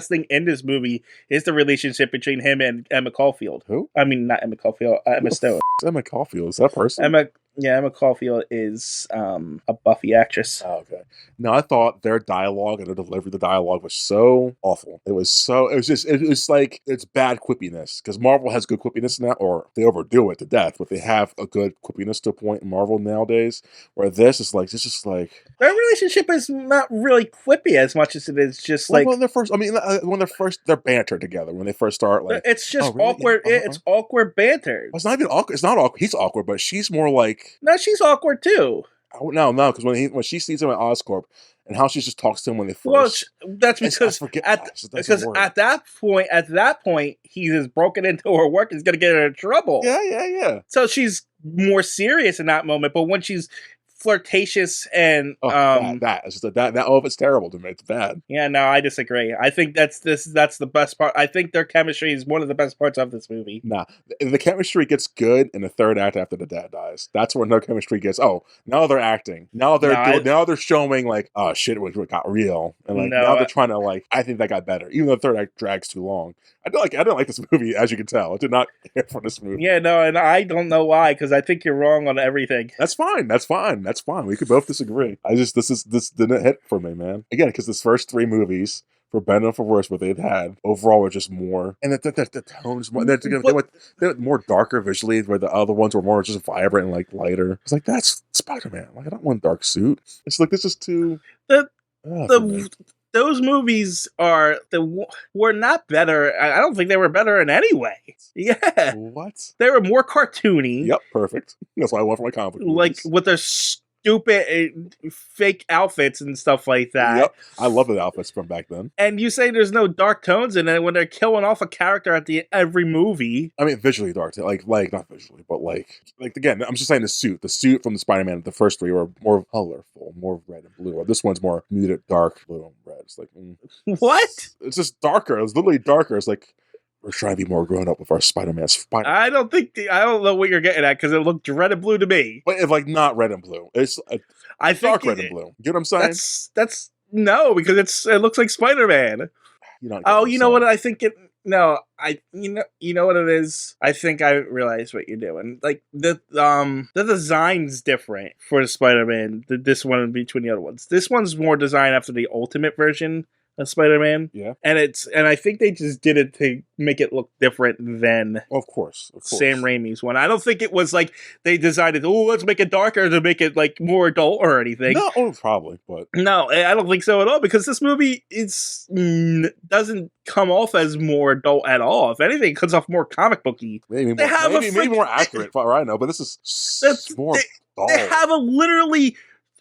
thing in this movie is the relationship between him and Emma Caulfield. Who? I mean, not Emma Caulfield. Emma Stone. Emma Caulfield is that person? Emma Caulfield is a Buffy actress. Oh, okay. No, I thought their dialogue and their delivery of the dialogue was so awful. It was like it's bad quippiness because Marvel has good quippiness now, or they overdo it to death, but they have a good quippiness to a point in Marvel nowadays. Where this is like it's just like their relationship is not really quippy as much as it is just like when they're banter together when they first start. Like it's just awkward. Yeah. It's awkward banter. It's not even awkward. It's not awkward. He's awkward, but she's more like. No, she's awkward too. No, because when she sees him at Oscorp and how she just talks to him when they first. Well, that's because at that point, he has broken into her work and is going to get her in trouble. Yeah. So she's more serious in that moment, but when she's flirtatious and it's terrible to me. It's bad. Yeah, no, I disagree. I think that's the best part. I think their chemistry is one of the best parts of this movie. Nah, the chemistry gets good in the third act after the dad dies. That's when their chemistry gets. Oh, now they're acting. Now they're showing like, oh shit, it got real, and like now they're trying to like. I think that got better, even though the third act drags too long. I didn't like this movie, as you can tell. I did not care for this movie. Yeah, no, and I don't know why because I think you're wrong on everything. That's fine. We could both disagree. This didn't hit for me, man. Again, because this first three movies, for better or for worse, what they've had overall were just more, and the tones more. They're more darker visually, where the other ones were more just vibrant and like lighter. It's like that's Spider-Man. Like I don't want a dark suit. It's like this is too. Those movies were not better. I don't think they were better in any way. Yeah. What? They were more cartoony. Yep, perfect. That's why I went for my comic book movies. Like with their stupid fake outfits and stuff like that. Yep, I love the outfits from back then. And you say there's no dark tones in it when they're killing off a character at every movie. I mean, visually dark, like not visually, but like again, I'm just saying the suit from the Spider-Man. The first three were more colorful, more red and blue. This one's more muted, dark blue and red. It's like what? It's just darker. It's literally darker. It's like. We're trying to be more grown up with our Spider-Man. I don't know what you're getting at because it looked red and blue to me. But it's like not red and blue. It's dark red and blue. You know what I'm saying? That's no, because it looks like Spider-Man. You know what? I think No, you know what it is. I think I realize what you're doing. Like the design's different for Spider-Man. This one between the other ones. This one's more designed after the Ultimate version of Spider-Man. Yeah. And I think they just did it to make it look different than Of course. Sam Raimi's one. I don't think it was like they decided, oh, let's make it darker to make it like more adult or anything. No, probably, but no, I don't think so at all. Because this movie doesn't come off as more adult at all. If anything, it comes off more comic booky. maybe more accurate, for I know. But this is more. They have a literally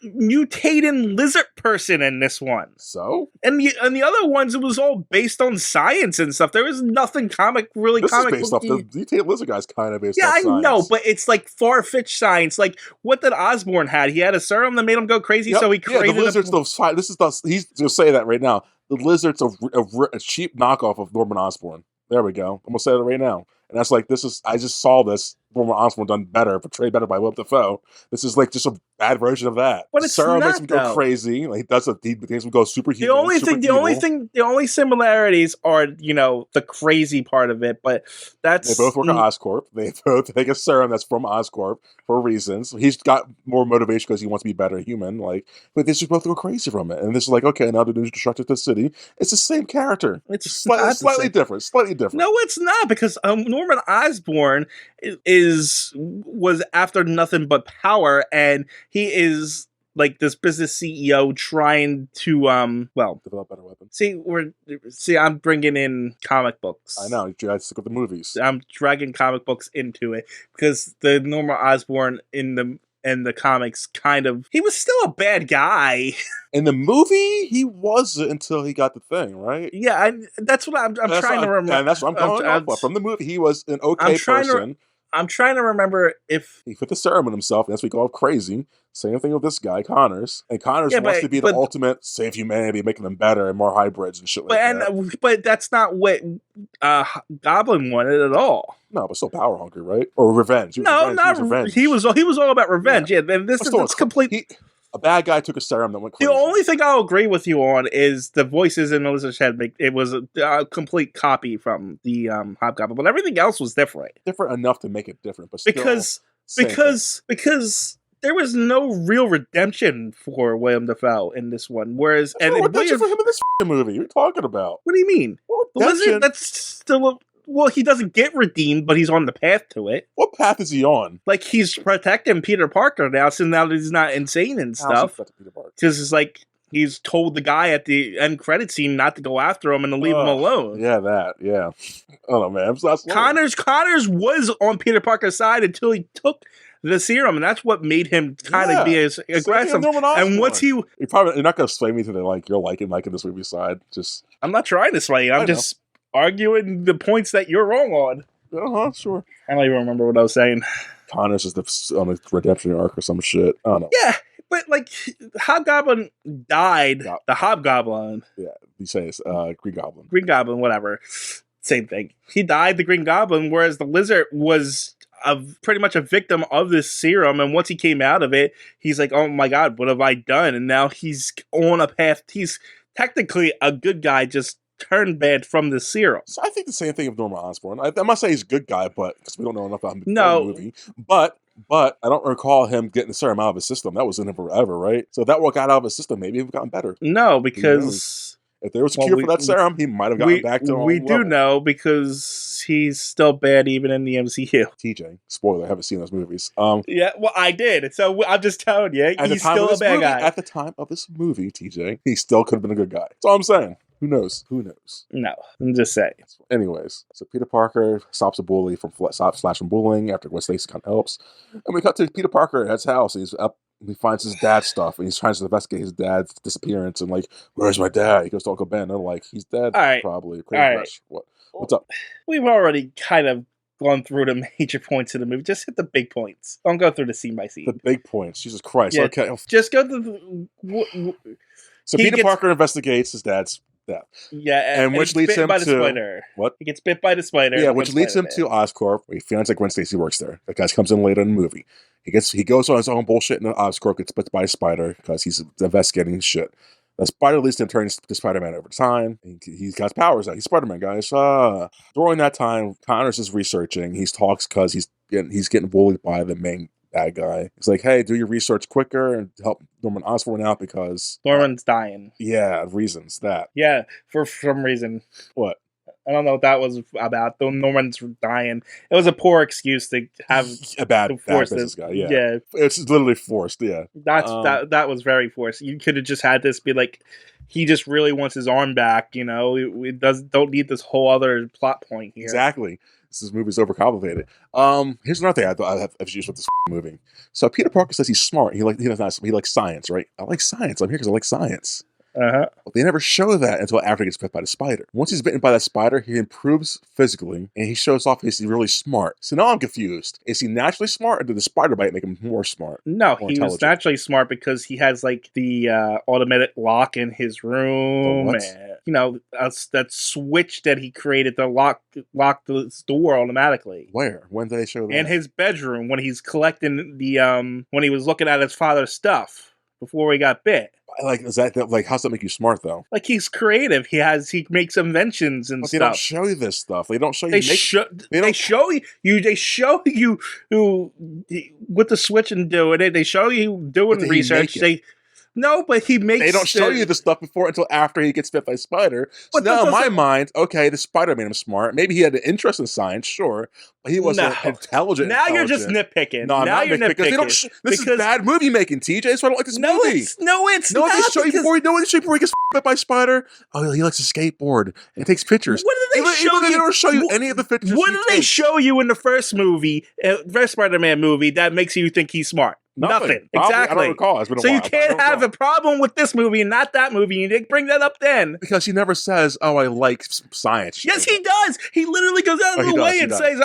mutating lizard person in this one. So? And the other ones, it was all based on science and stuff. There was nothing comic This is based off the mutated lizard guy's kind of based off science. Yeah, I know, but it's like far-fetched science. Like, what did Osborn had? He had a serum that made him go crazy, so he created the lizard's he's going to say that right now. The lizard's a cheap knockoff of Norman Osborn. There we go. I'm going to say that right now. And that's like, I just saw this Norman Osborn done better, portrayed better by Willem Dafoe. This is like just a bad version of that. But it's Sarah not, makes him go crazy. Like he makes him go superhuman. The only similarities are, the crazy part of it, but that's... They both work at Oscorp. They both take a serum that's from Oscorp for reasons. He's got more motivation because he wants to be a better human. But they just both go crazy from it. And this is like, okay, now they're destructive to the city. It's the same character. It's slightly different. Slightly different. No, it's not, because Norman Osborn was after nothing but power, and he is like this business CEO trying to develop better weapons. See, I'm bringing in comic books. I know, you guys stick with the movies. I'm dragging comic books into it because the Norman Osborn in the comics he was still a bad guy. In the movie, he wasn't until he got the thing, right? Yeah, that's what I'm trying to remember. And that's what I'm going off of. From the movie, he was an okay person. I'm trying to remember if... He put the serum in himself, and that's what we go crazy. Same thing with this guy, Connors. And Connors wants to be the ultimate save humanity, making them better and more hybrids and shit like that. But that's not what Goblin wanted at all. No, but still power hungry, right? Or revenge. He was all about revenge. Yeah, and this is complete... A bad guy took a serum that went crazy. The only thing I'll agree with you on is the voices in Melissa's head. It was a complete copy from the Hobgoblin, but everything else was different. Different enough to make it different, but because there was no real redemption for Willem Dafoe in this one. Whereas, redemption for him in this movie. What are you talking about? What do you mean? The lizard, that's still well, he doesn't get redeemed, but he's on the path to it. What path is he on? Like, he's protecting Peter Parker now, so now that he's not insane and stuff. Because it's like, he's told the guy at the end credit scene not to go after him and to leave him alone. Yeah. Oh, no, man. Connors was on Peter Parker's side until he took the serum, and that's what made him kind of be as aggressive. And once you're not going to sway me to the you're liking this movie side. I'm not trying to sway you. I'm just arguing the points that you're wrong on. Sure. I don't even remember what I was saying. Connors is on a redemption arc or some shit. I don't know. Yeah, but Hobgoblin died. The Hobgoblin. Yeah, you say it's Green Goblin. Green Goblin, whatever. Same thing. He died, the Green Goblin, whereas the Lizard was pretty much a victim of this serum, and once he came out of it, he's like, oh my god, what have I done? And now he's on a path. He's technically a good guy, just turned bad from the serum. So I think the same thing of Norman Osborn. I must say he's a good guy, but because we don't know enough about him in the movie. But I don't recall him getting the serum out of his system. That was in him forever, right? So if that got out of his system, maybe he would have gotten better. No, because if there was a cure for that serum, he might have gotten back to we do know because he's still bad even in the MCU. TJ, spoiler, I haven't seen those movies. Yeah, well, I did. So I'm just telling you, he's still a bad guy. At the time of this movie, TJ, he still could have been a good guy. That's all I'm saying. Who knows? No, I'm just saying. Anyways, so Peter Parker stops a bully from slashing bullying after Gwen Stacy kind of helps. And we cut to Peter Parker at his house. He's up. He finds his dad's stuff, and he's trying to investigate his dad's disappearance. And where's my dad? He goes to Uncle Ben. They're like, he's dead, probably. What's up? We've already kind of gone through the major points of the movie. Just hit the big points. Don't go through the scene by scene. The big points. Jesus Christ. Yeah, okay. Just go to the... So Peter Parker investigates his dad's death. Yeah, and which leads him to spider. What? He gets bit by the spider. Yeah, which leads him to Oscorp, where he finds out Gwen Stacy works there. That guy comes in later in the movie. He goes on his own bullshit, and Oscorp gets bit by a spider because he's investigating shit. The spider leads to him turning to Spider-Man over time. He's got powers now. He's Spider-Man, guys. During that time, Connors is researching. He talks because he's getting bullied by the main bad guy. He's like, hey, do your research quicker and help Norman Osborn out because Norman's dying. Yeah, reasons that. Yeah, for some reason. What? I don't know what that was about. Though Norman's dying, it was a poor excuse to have a bad business guy. Yeah, it's literally forced. Yeah, that was very forced. You could have just had this be like, he just really wants his arm back. You know, it don't need this whole other plot point here. Exactly. This movie's overcomplicated. Here's another thing I have issues with this movie. So Peter Parker says he's smart. He likes science, right? I like science. I'm here because I like science. But they never show that until after he gets bit by the spider. Once he's bitten by that spider, he improves physically, and he shows off he's really smart. So now I'm confused. Is he naturally smart, or did the spider bite make him more smart? No, he was naturally smart because he has like the automatic lock in his room, and you know that switch that he created to lock the door automatically. Where? When did they show that? In his bedroom when he's collecting the when he was looking at his father's stuff before he got bit. Like, is that like, how's that make you smart though? Like, he's creative. He makes inventions and stuff. They don't show you this stuff. They don't show you. They show you who with the switch and doing it. They show you doing research. But he makes. They don't show you the stuff before until after he gets bit by a spider. So now, in my mind, okay, the spider made him smart. Maybe he had an interest in science, sure, but he wasn't intelligent. Now you're just nitpicking. No, now you're nitpicking. This is bad movie making, TJ. So I don't like this movie. It's not. They show you before he gets bit by a spider. Oh, he likes to skateboard and takes pictures. What did they show you? They don't show you any of the pictures. What did they show you in the first movie, first Spider-Man movie, that makes you think he's smart? Nothing. Exactly. I don't recall. It's been a while. You can't have a problem with this movie and not that movie. You didn't bring that up then. Because he never says, oh, I like science. Yes, he does. He literally goes out of the way and says,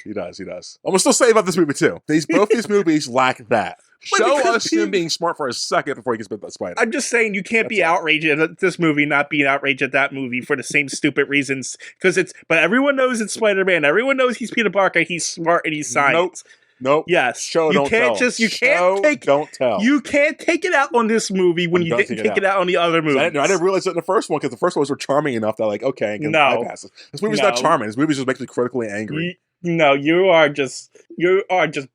He does. I'm going to still say about this movie, too. Both these movies lack that. Show us him being smart for a second before he gets bit by the spider. I'm just saying you can't be outraged at this movie, not being outraged at that movie for the same stupid reasons. But everyone knows it's Spider-Man. Everyone knows he's Peter Parker. He's smart and he's science. Nope. Yes. Show, don't tell. Don't tell. You can't take it out on this movie when you didn't take it out on the other movies. I didn't realize it in the first one because the first ones were charming enough that okay, I can bypass it. This movie's not charming. This movie just makes me critically angry. No, you are just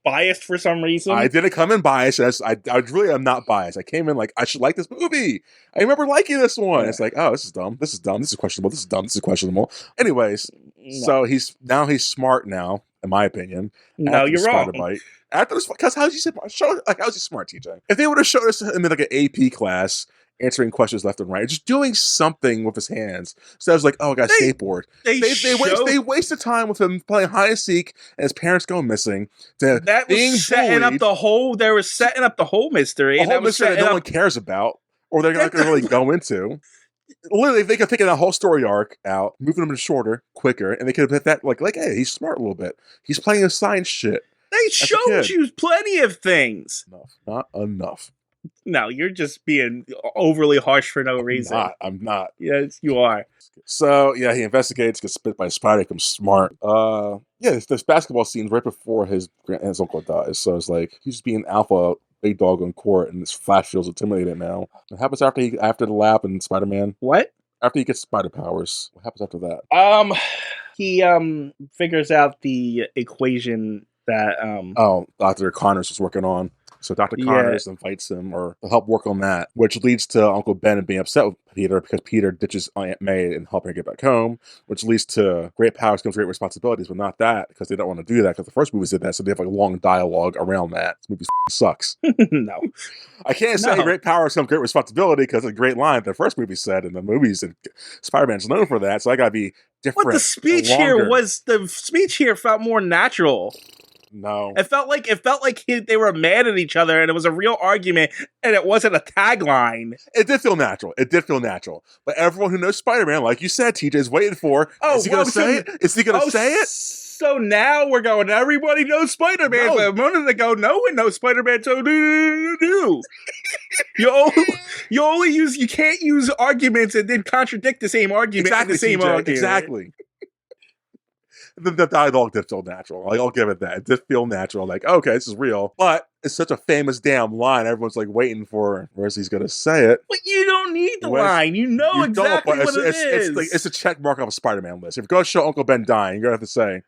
biased for some reason. I didn't come in biased. I really am not biased. I came in like, I should like this movie. I remember liking this one. It's like, oh, this is dumb. This is dumb. This is questionable. This is dumb. This is questionable. Anyways, so he's smart now, in my opinion. No, you're wrong. After this, because how's he smart, TJ? If they would have showed us him in like an AP class, answering questions left and right, just doing something with his hands. So I was like, oh, I got a skateboard. They wasted time with him playing hide and seek and his parents go missing. That was setting up the whole. They were setting up the whole mystery. A whole mystery that no one cares about, or they're not going to really go into. Literally, if they could have taken that whole story arc out, moving him shorter, quicker, and they could have hit that like, hey, he's smart a little bit. He's playing his science shit. They showed you plenty of things. Not enough. No, you're just being overly harsh for no reason. I'm not. Yes, you are. So, yeah, he investigates, gets bit by a spider, becomes smart. This basketball scene right before his uncle dies. So it's like, he's being alpha big dog on court, and this Flash feels intimidated now. What happens after the lab and Spider-Man? What? After he gets spider powers, what happens after that? He figures out the equation that Dr. Connors was working on. So Dr. Connors invites him or to help work on that, which leads to Uncle Ben being upset with Peter because Peter ditches Aunt May and helping her get back home, which leads to great powers comes great responsibilities, but not that because they don't want to do that because the first movies did that, so they have like a long dialogue around that. This movie sucks. No. I can't say great powers come great responsibility because it's a great line the first movie said, and the movies and Spider-Man's known for that, so I gotta be different. But the speech here felt more natural. No, it felt like they were mad at each other, and it was a real argument, and it wasn't a tagline. It did feel natural. But everyone who knows Spider-Man, like you said, TJ is waiting for. Is he going to say it? Is he going to say it? So now we're going. Everybody knows Spider-Man. No. But a moment ago, no one knows Spider-Man. So do. You can't use arguments and then contradict the same argument. Exactly, in the same TJ, argument. Exactly. The dialogue did feel natural. Like, I'll give it that. It did feel natural. Like, okay, this is real. But It's such a famous damn line. Everyone's like waiting for where's he's gonna say it. But you don't need the Where's- line. You know You exactly don't, but what it is. it's a check mark off a Spider-Man list. If you're gonna show Uncle Ben dying, you're gonna have to say,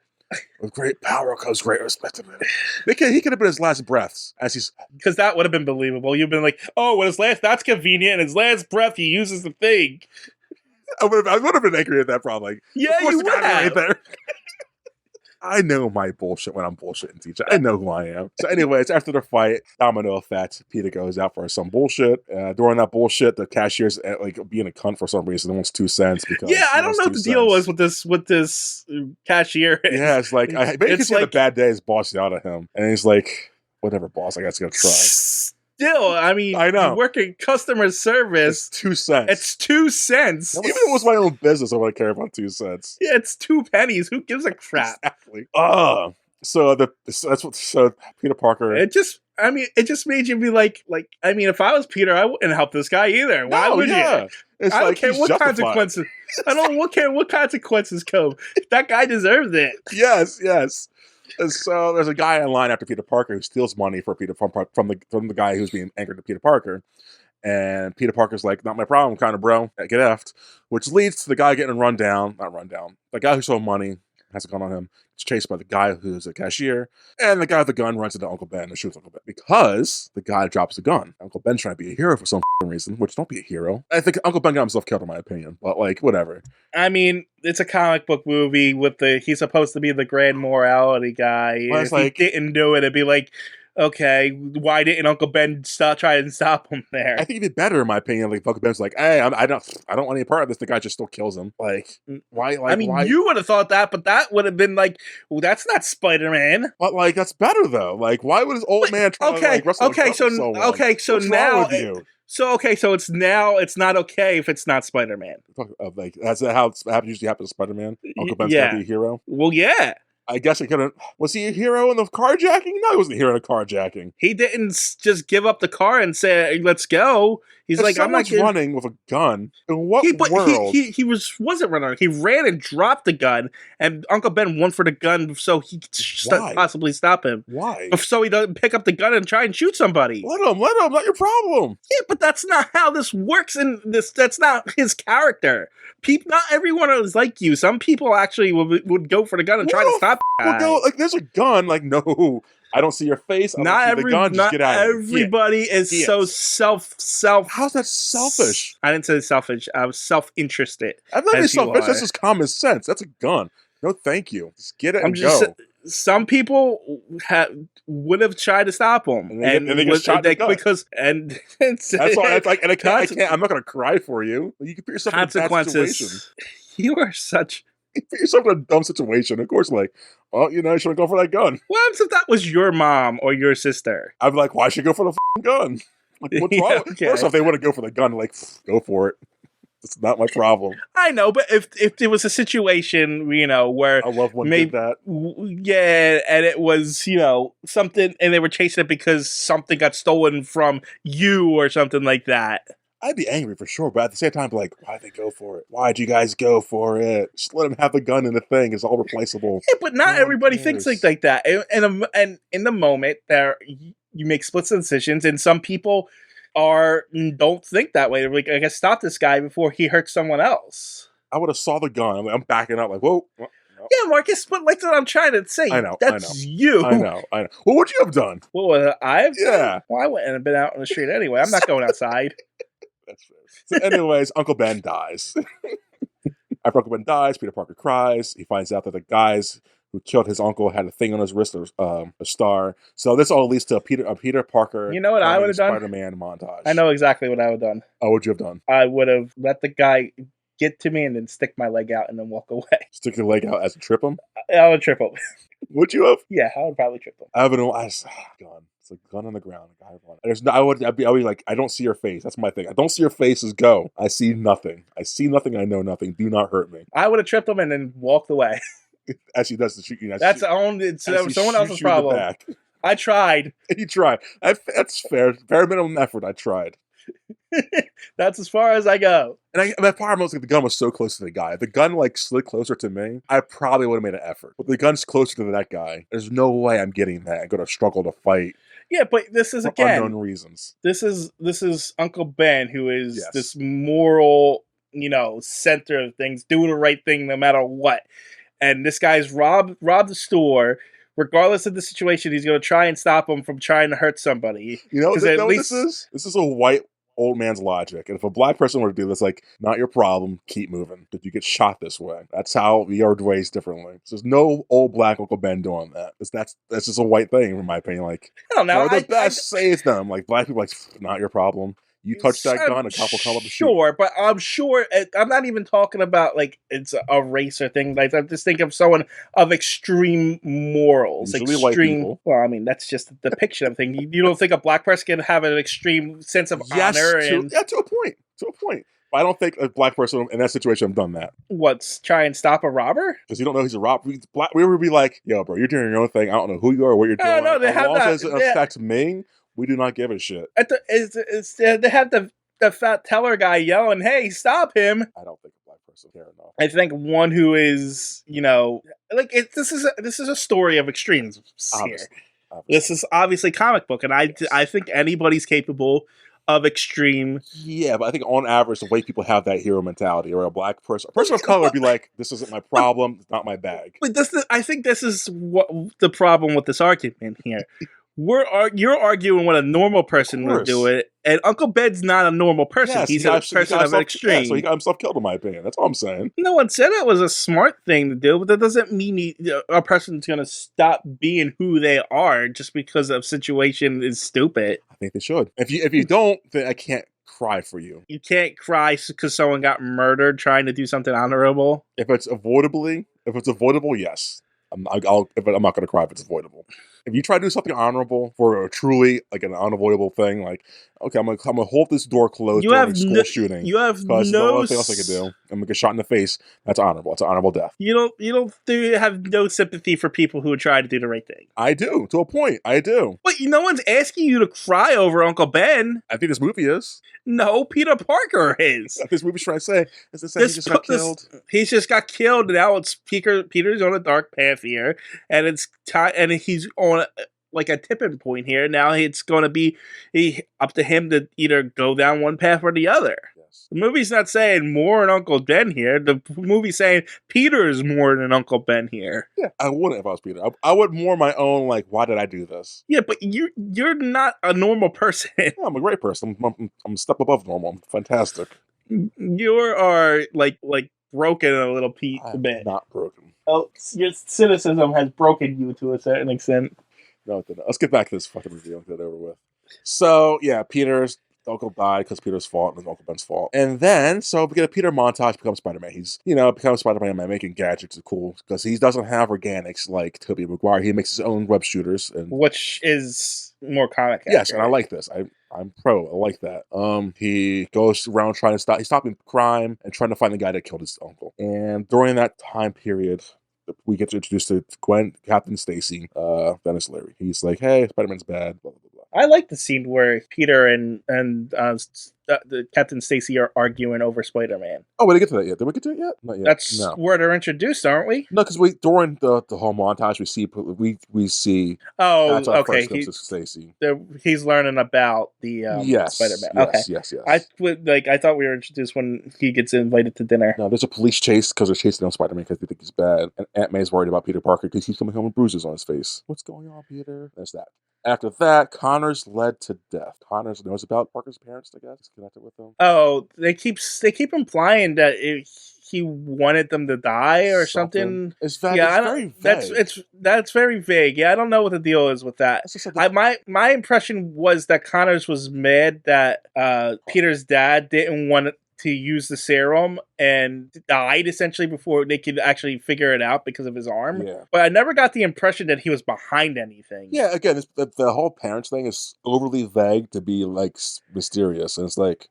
"With great power comes great responsibility." He could have been his last breaths as he's. Because that would have been believable. You've been like, oh, well, his last, that's convenient. And his last breath, he uses the thing. I would have been angry at that. Probably. Yeah, Of course you the guy would have. right there. I know my bullshit when I'm bullshitting, teacher. I know who I am. So, anyways, after the fight, domino effect, Peter goes out for some bullshit. During that bullshit, the cashier's like being a cunt for some reason. He wants 2 cents because Yeah, I don't know what the deal was with this cashier. Yeah, it's like maybe because he had a bad day. His boss yelled at him, and he's like, "Whatever, boss. I guess I'm gonna try." Still, I mean, I know. You work in customer service. It's 2 cents. It's 2 cents. Even if it was my own business, I wouldn't care about 2 cents. Yeah, it's 2 pennies. Who gives a crap? Exactly. So Peter Parker. It just made you be like, I mean, if I was Peter, I wouldn't help this guy either. Why would you? It's I don't like care he's what justified. consequences. I don't care what consequences come. That guy deserves it. Yes. And so there's a guy in line after Peter Parker who steals money for Peter from the guy who's being anchored to Peter Parker. And Peter Parker's like, not my problem, kind of, bro. Get effed. Which leads to the guy getting the guy who stole money has a gun on him. It's chased by the guy who's a cashier. And the guy with the gun runs into Uncle Ben and shoots Uncle Ben. Because the guy drops the gun. Uncle Ben's trying to be a hero for some reason, which don't be a hero. I think Uncle Ben got himself killed in my opinion. But like, whatever. I mean, it's a comic book movie he's supposed to be the grand morality guy. Well, if he didn't do it, it'd be like, okay, why didn't Uncle Ben try and stop him there? I think it'd be better in my opinion. Like Uncle Ben's like, hey, I don't want any part of this. The guy just still kills him. Like, why? Like, why? You would have thought that, but that would have been like, well, that's not Spider-Man. But like, that's better though. Like, why would his old man try to like wrestle? So it's not okay if it's not Spider-Man. Like, that's how it usually happens to Spider-Man. Uncle Ben's gonna be a hero. Well, yeah. I guess he couldn't. Was he a hero in the carjacking? No, he wasn't a hero in the carjacking. He didn't just give up the car and say, "Let's go." He's if like, "I'm not running with a gun." In what world? He wasn't running. He ran and dropped the gun, and Uncle Ben went for the gun so he could possibly stop him. Why? So he doesn't pick up the gun and try and shoot somebody. Let him. Not your problem. Yeah, but that's not how this works. That's not his character. Not everyone is like you. Some people actually would go for the gun and try to stop. Like, there's a gun. Like, no, I don't see your face. I don't see the gun. Just get out of here. Everybody is so self. How's that selfish? I didn't say selfish. I was self-interested. I'm not selfish. That's just common sense. That's a gun. No, thank you. Just get it and go. Some people would have tried to stop him, and they get shot in the gut. That's all. That's like, and I can't. I'm not going to cry for you. You can put yourself in a bad situation. You are such. You put yourself in a dumb situation. Of course, like, oh, you shouldn't go for that gun. What happens if that was your mom or your sister? I'd be like, why should you go for the gun? Like, what's wrong? Okay. First off, they wouldn't go for the gun. Like, go for it. It's not my problem. I know, but if there was a situation, where I love when did that. Yeah, and it was, something, and they were chasing it because something got stolen from you or something like that. I'd be angry for sure, but at the same time, like, why'd they go for it? Why'd you guys go for it? Just let them have the gun and the thing. It's all replaceable. Yeah, but not everybody thinks like that. And in the moment, you make split decisions, and some people don't think that way. They're like, I gotta stop this guy before he hurts someone else. I would have saw the gun. I'm backing up like, whoa. No. Yeah, Marcus, but like what I'm trying to say. I know. You. I know. What would you have done? What would I have done? Yeah. Well, I wouldn't have been out on the street anyway. I'm not going outside. That's fair. So anyways, Uncle Ben dies. After Uncle Ben dies, Peter Parker cries. He finds out that the guys who killed his uncle had a thing on his wrist, a star. So this all leads to a Peter Parker. You know what I would have done? Spider-Man montage. I know exactly what I would have done. Oh, what'd you have done? I would have let the guy get to me and then stick my leg out and then walk away. Stick your leg out as a trip him? I would trip him. Would you have? Yeah, I would probably trip him. Gun. It's a gun on the ground. I'd be like, I don't see your face. That's my thing. I don't see your faces. Go. I see nothing. I know nothing. Do not hurt me. I would have tripped him and then walked away. As he does to shoot you. That's someone else's problem. I tried. You tried. That's fair. Bare minimum effort. I tried. That's as far as I go. And my problem was like the gun was so close to the guy. If the gun like slid closer to me, I probably would have made an effort. But the gun's closer to that guy. There's no way I'm getting that. I'm gonna struggle to fight. Yeah, but this is for again, unknown reasons. this is Uncle Ben, who is this Yes. moral, center of things, do the right thing no matter what. And this guy's robbed the store. Regardless of the situation, he's going to try and stop him from trying to hurt somebody. You know, Because at know what this least, is? This is a white old man's logic. And if a black person were to do this, like, not your problem, keep moving. But you get shot this way. That's how we are raised differently. So there's no old black Uncle Ben doing that. That's just a white thing, in my opinion. Like, I don't know. we're the best, save them. Like, black people, like, not your problem. You touch that gun, a cop will come up and shoot. Sure, but I'm sure I'm not even talking about like it's a racer thing. Like I'm just thinking of someone of extreme morals, Usually white people. Well, I mean that's just the depiction of thing. You don't think a black person can have an extreme sense of honor and to a point. To a point. But I don't think a black person in that situation have done that. What's try and stop a robber? Because you don't know he's a robber. We would be like, yo, bro, you're doing your own thing. I don't know who you are or what you're doing. No, they as have long that. as it affects me, we do not give a shit. They have the fat teller guy yelling, "Hey, stop him!" I don't think a black person care enough. I think one who is, this is a story of extremes here. Obviously. This is obviously comic book, and I think anybody's capable of extreme. Yeah, but I think on average, the way people have that hero mentality, or a person of color would be like, "This isn't my problem. It's not my bag." But I think this is what the problem with this argument here. You're arguing what a normal person would do it, and Uncle Ben's not a normal person. Yes, he's a person of an extreme. Yeah, so he got himself killed, in my opinion. That's all I'm saying. No one said it was a smart thing to do, but that doesn't mean a person's going to stop being who they are just because a situation is stupid. I think they should. If you don't, then I can't cry for you. You can't cry because someone got murdered trying to do something honorable. If it's avoidable, yes. I'm not going to cry if it's avoidable. If you try to do something honorable for a truly like an unavoidable thing, like okay, I'm gonna hold this door closed during school shooting. You have no nothing else I could do. I'm gonna get shot in the face. That's honorable. It's an honorable death. You have no sympathy for people who try to do the right thing. I do, to a point. I do. But no one's asking you to cry over Uncle Ben. I think this movie is. No, Peter Parker is. This movie's trying to say is he just got killed. He's just got killed. Now it's Peter's on a dark path here, and it's time, and he's on like a tipping point here. Now it's going to be up to him to either go down one path or the other. Yes. The movie's not saying more than Uncle Ben here. The movie's saying Peter is more than Uncle Ben here. Yeah, I wouldn't if I was Peter. I would more my own, like, why did I do this? Yeah, but you're not a normal person. Yeah, I'm a great person. I'm a step above normal. I'm fantastic. You are like broken a little bit. Not broken. Oh, your cynicism has broken you to a certain extent. No, let's get back to this fucking review and get it over with. So, yeah, Peter's uncle died because Peter's fault and Uncle Ben's fault. And then, so we get a Peter montage, becomes Spider-Man. He's, becomes Spider-Man by making gadgets. Is cool because he doesn't have organics like Tobey Maguire. He makes his own web shooters. Which is more comic. Yes, and I like this. I'm pro. I like that. He goes around trying to he's stopping crime and trying to find the guy that killed his uncle. And during that time period, we get introduced to Captain Stacy, Dennis Leary. He's like, hey, Spider-Man's bad, blah, blah, blah. I like the scene where Peter and the Captain Stacy are arguing over Spider-Man. Oh, we didn't get to that yet. Did we get to it yet? Not yet. That's where they're introduced, aren't we? No, because during the whole montage we see. Oh, that's our okay. First Stacy. He's learning about the Spider-Man. Yes. I thought we were introduced when he gets invited to dinner. No, there's a police chase because they're chasing down Spider-Man because they think he's bad, and Aunt May's worried about Peter Parker because he's coming home with bruises on his face. What's going on, Peter? There's that. After that, Connor's led to death. Connor knows about Parker's parents, I guess. He's connected with them. Oh, they keep implying that he wanted them to die or something. It's vague. Yeah, it's very vague. That's very vague. Yeah, I don't know what the deal is with that. My impression was that Connors was mad that Peter's dad didn't want to use the serum and died essentially before they could actually figure it out because of his arm. Yeah. But I never got the impression that he was behind anything. Yeah, again, the whole parents thing is overly vague to be like mysterious, and it's like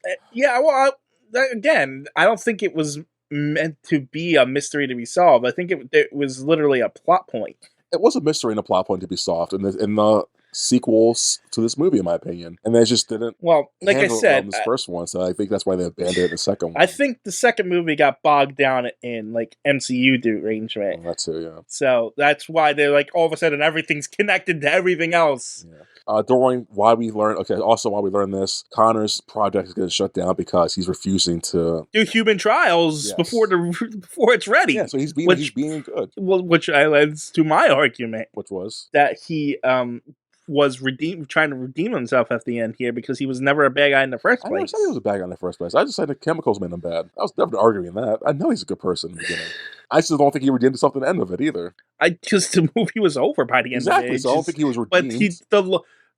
again, I don't think it was meant to be a mystery to be solved. I think it was literally a plot point. It was a mystery and a plot point to be solved, and the sequels to this movie, in my opinion, and they just didn't Well, like I handle it well said, in this first one. So I think that's why they abandoned it in the second one. I think the second movie got bogged down in like MCU arrangement. That too, yeah. So that's why they're like all of a sudden everything's connected to everything else. Yeah. During why we learn this, Connor's project is going to shut down because he's refusing to do human trials before it's ready. Yeah, so he's being good. Well, which leads to my argument, which was that he was trying to redeem himself at the end here because he was never a bad guy in the first place. I never said he was a bad guy in the first place. I just said the chemicals made him bad. I was definitely arguing that. I know he's a good person in the beginning. I still don't think he redeemed himself at the end of it either. Because the movie was over by the end of it. Exactly, so I don't think he was redeemed.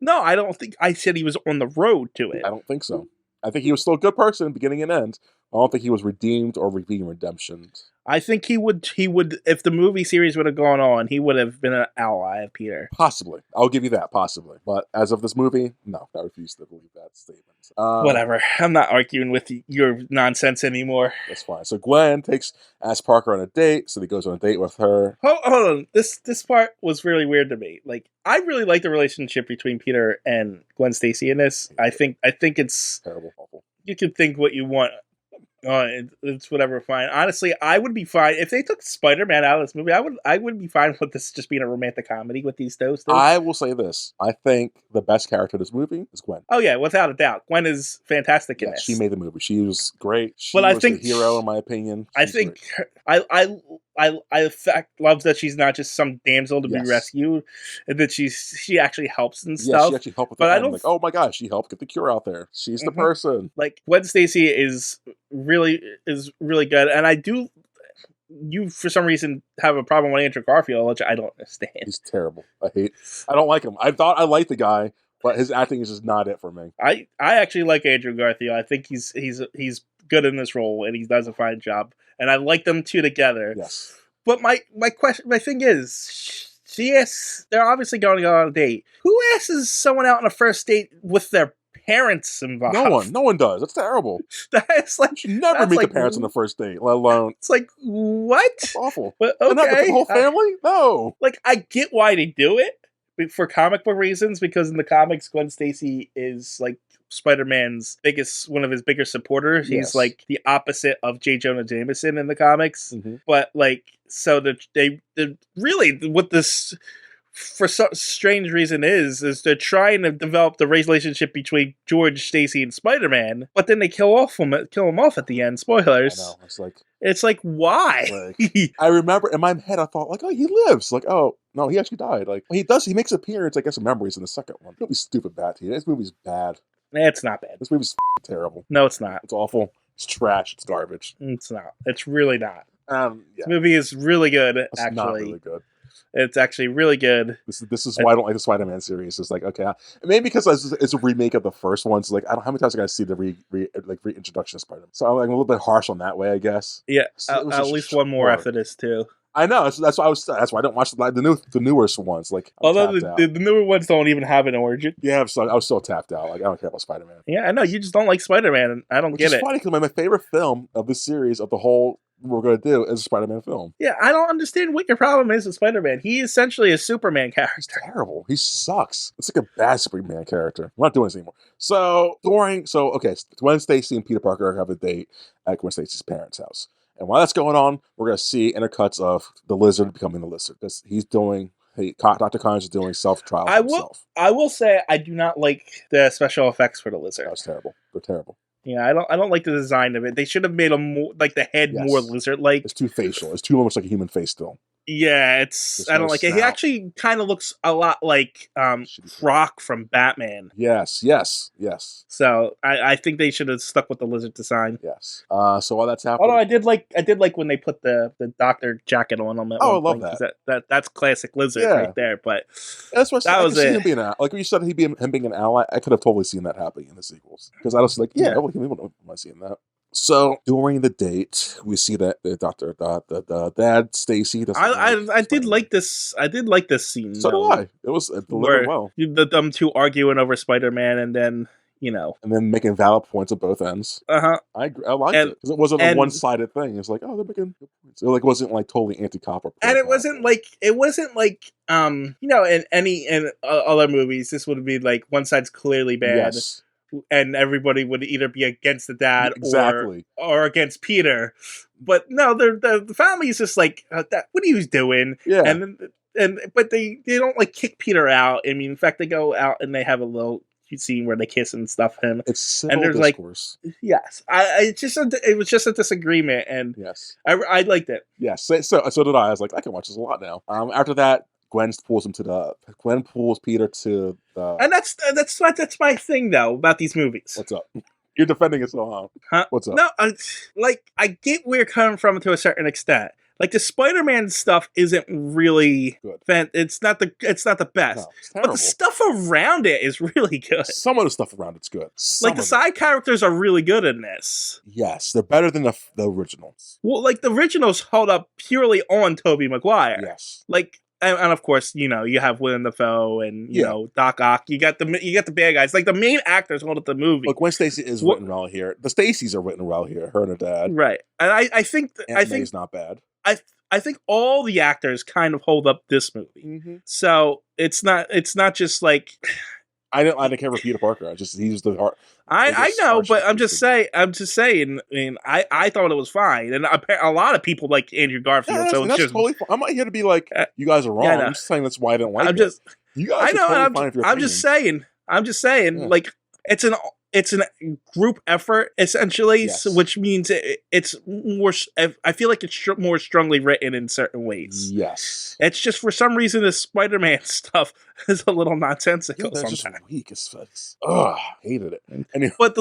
No, I don't think. I said he was on the road to it. I don't think so. I think he was still a good person, beginning and end. I don't think he was redeemed or redeemed redemption. I think he would, if the movie series would have gone on, he would have been an ally of Peter. Possibly. I'll give you that, possibly. But as of this movie, no, I refuse to believe that statement. Whatever. I'm not arguing with your nonsense anymore. That's fine. So Gwen asks Parker on a date, so he goes on a date with her. Hold on. This part was really weird to me. Like, I really like the relationship between Peter and Gwen Stacy in this. I think it's terrible, awful. You can think what you want. It's whatever, fine. Honestly, I would be fine if they took Spider-Man out of this movie. I would be fine with this just being a romantic comedy with these two. I will say this: I think the best character in this movie is Gwen. Oh yeah, without a doubt, Gwen is fantastic in this. She made the movie. She was great. She was the hero, in my opinion. I think I in fact love that she's not just some damsel to be rescued, and that she actually helps and stuff. Yeah, she actually helped with. But I don't. Like, oh my gosh, she helped get the cure out there. She's the person. Like Gwen Stacy is really good, and I do. You for some reason have a problem with Andrew Garfield, which I don't understand. He's terrible. I don't like him. I thought I liked the guy, but his acting is just not it for me. I actually like Andrew Garfield. I think he's good in this role, and he does a fine job. And I like them two together. Yes. But my thing is, they're obviously going on a date. Who asks someone out on a first date with their parents involved? No one does. That's terrible. That's like, you should never meet the parents on the first date, let alone. It's like, what? That's awful. But okay, not the whole family. No. Like, I get why they do it for comic book reasons, because in the comics, Gwen Stacy is like Spider-Man's one of his bigger supporters. Yes. He's like the opposite of J. Jonah Jameson in the comics. But like, so they really what this for some strange reason is they're trying to develop the relationship between George, Stacy, and Spider-Man, but then they kill him off at the end. Spoilers. I know. It's like why? Like, I remember in my head, I thought like, oh, he lives. Like, oh no, he actually died. Like, he does. He makes an appearance, I guess, in memories in the second one. Don't be stupid, bad to you. This movie's bad. It's not bad. This movie's terrible. No, it's not. It's awful. It's trash. It's garbage. It's not. It's really not. Yeah. This movie is really good. It's actually, not really good. It's actually really good. This is why I don't like the Spider-Man series. It's like, okay, maybe because it's a remake of the first one. So like, I don't how many times I got to see the reintroduction of Spider-Man. So I'm like a little bit harsh on that way, I guess. Yeah, so at least one more after this too. I know. That's why I don't watch the newest ones. Like, although the newer ones don't even have an origin. Yeah, I was so tapped out. Like, I don't care about Spider-Man. Yeah, I know. You just don't like Spider-Man, and I don't get it. It's funny because my favorite film of the series of the whole we're going to do is a Spider-Man film. Yeah, I don't understand what your problem is with Spider-Man. He is essentially a Superman character. He's terrible. He sucks. It's like a bad Superman character. We're not doing this anymore. So Gwen Stacy and Peter Parker have a date at Gwen Stacy's parents' house. And while that's going on, we're going to see intercuts of the Lizard becoming the Lizard. Because Dr. Connors is doing self-trial himself. I will say I do not like the special effects for the Lizard. That's terrible. They're terrible. Yeah, I don't like the design of it. They should have made him more like the head more lizard-like. It's too facial. It's too much like a human face still. Yeah, I don't like it. He actually kind of looks a lot like Rock from Batman. Yes. So I think they should have stuck with the lizard design. Yes. So while that's happening, although I did like when they put the doctor jacket on him. I love that. That's classic lizard right there. But that's what that was it. Him being like you said, him being an ally. I could have totally seen that happening in the sequels because I was like, people don't mind seeing that. So during the date, we see that the dad Stacy. I did like this. I did like this scene. So do I. It was delivered well. Them two arguing over Spider-Man, and then and then making valid points at both ends. Uh-huh. I liked And it because it wasn't a and one-sided thing. It's like, oh, they're making good points. It like wasn't like totally anti-cop or and pro-cop. it wasn't like in other movies this would be like one side's clearly bad Yes, and everybody would either be against the dad exactly. or against Peter. But no, the family is just like, what are you doing? Yeah. But they don't like kick Peter out. I mean, in fact, they go out and they have a little cute scene where they kiss and stuff him. It's civil and there's discourse. like, yes, it was just a disagreement, and Yes, I liked it. yes. So did I. I was like, I can watch this a lot now. After that, Gwen pulls Peter to the. And that's my thing though about these movies. What's up? You're defending it so hard. Huh? What's up? No, I get where you're coming from to a certain extent. Like the Spider-Man stuff isn't really good. It's not the best, No, it's but terrible. the stuff around it is really good. Some of the stuff around it's good. Like the side characters are really good in this. Yes, they're better than the originals. Well, like the originals hold up purely on Tobey Maguire. Yes. Like, and of course, you have Willem Dafoe and you know Doc Ock. You got the bad guys. Like the main actors hold up the movie. Look, Gwen Stacy is written well here. The Stacys are written well here. Her and her dad. Right, and I think Aunt May's not bad. I think all the actors kind of hold up this movie. Mm-hmm. So it's not just like I didn't care for Peter Parker. He's the heart. I know, but I'm just saying. I mean, I thought it was fine, and a lot of people like Andrew Garfield. Yeah, so it's just totally fine. I'm not here to be like you guys are wrong. Yeah, I'm just saying that's why I didn't like I'm just, it. You guys I know. are totally I'm, fine with your I'm just saying. Yeah. Like it's a group effort essentially, Yes. so, which means it's more. I feel like it's more strongly written in certain ways. Yes. It's just for some reason the Spider-Man stuff is a little nonsensical. Yeah, that's sometimes. just weak. It's hated it. Anyway. But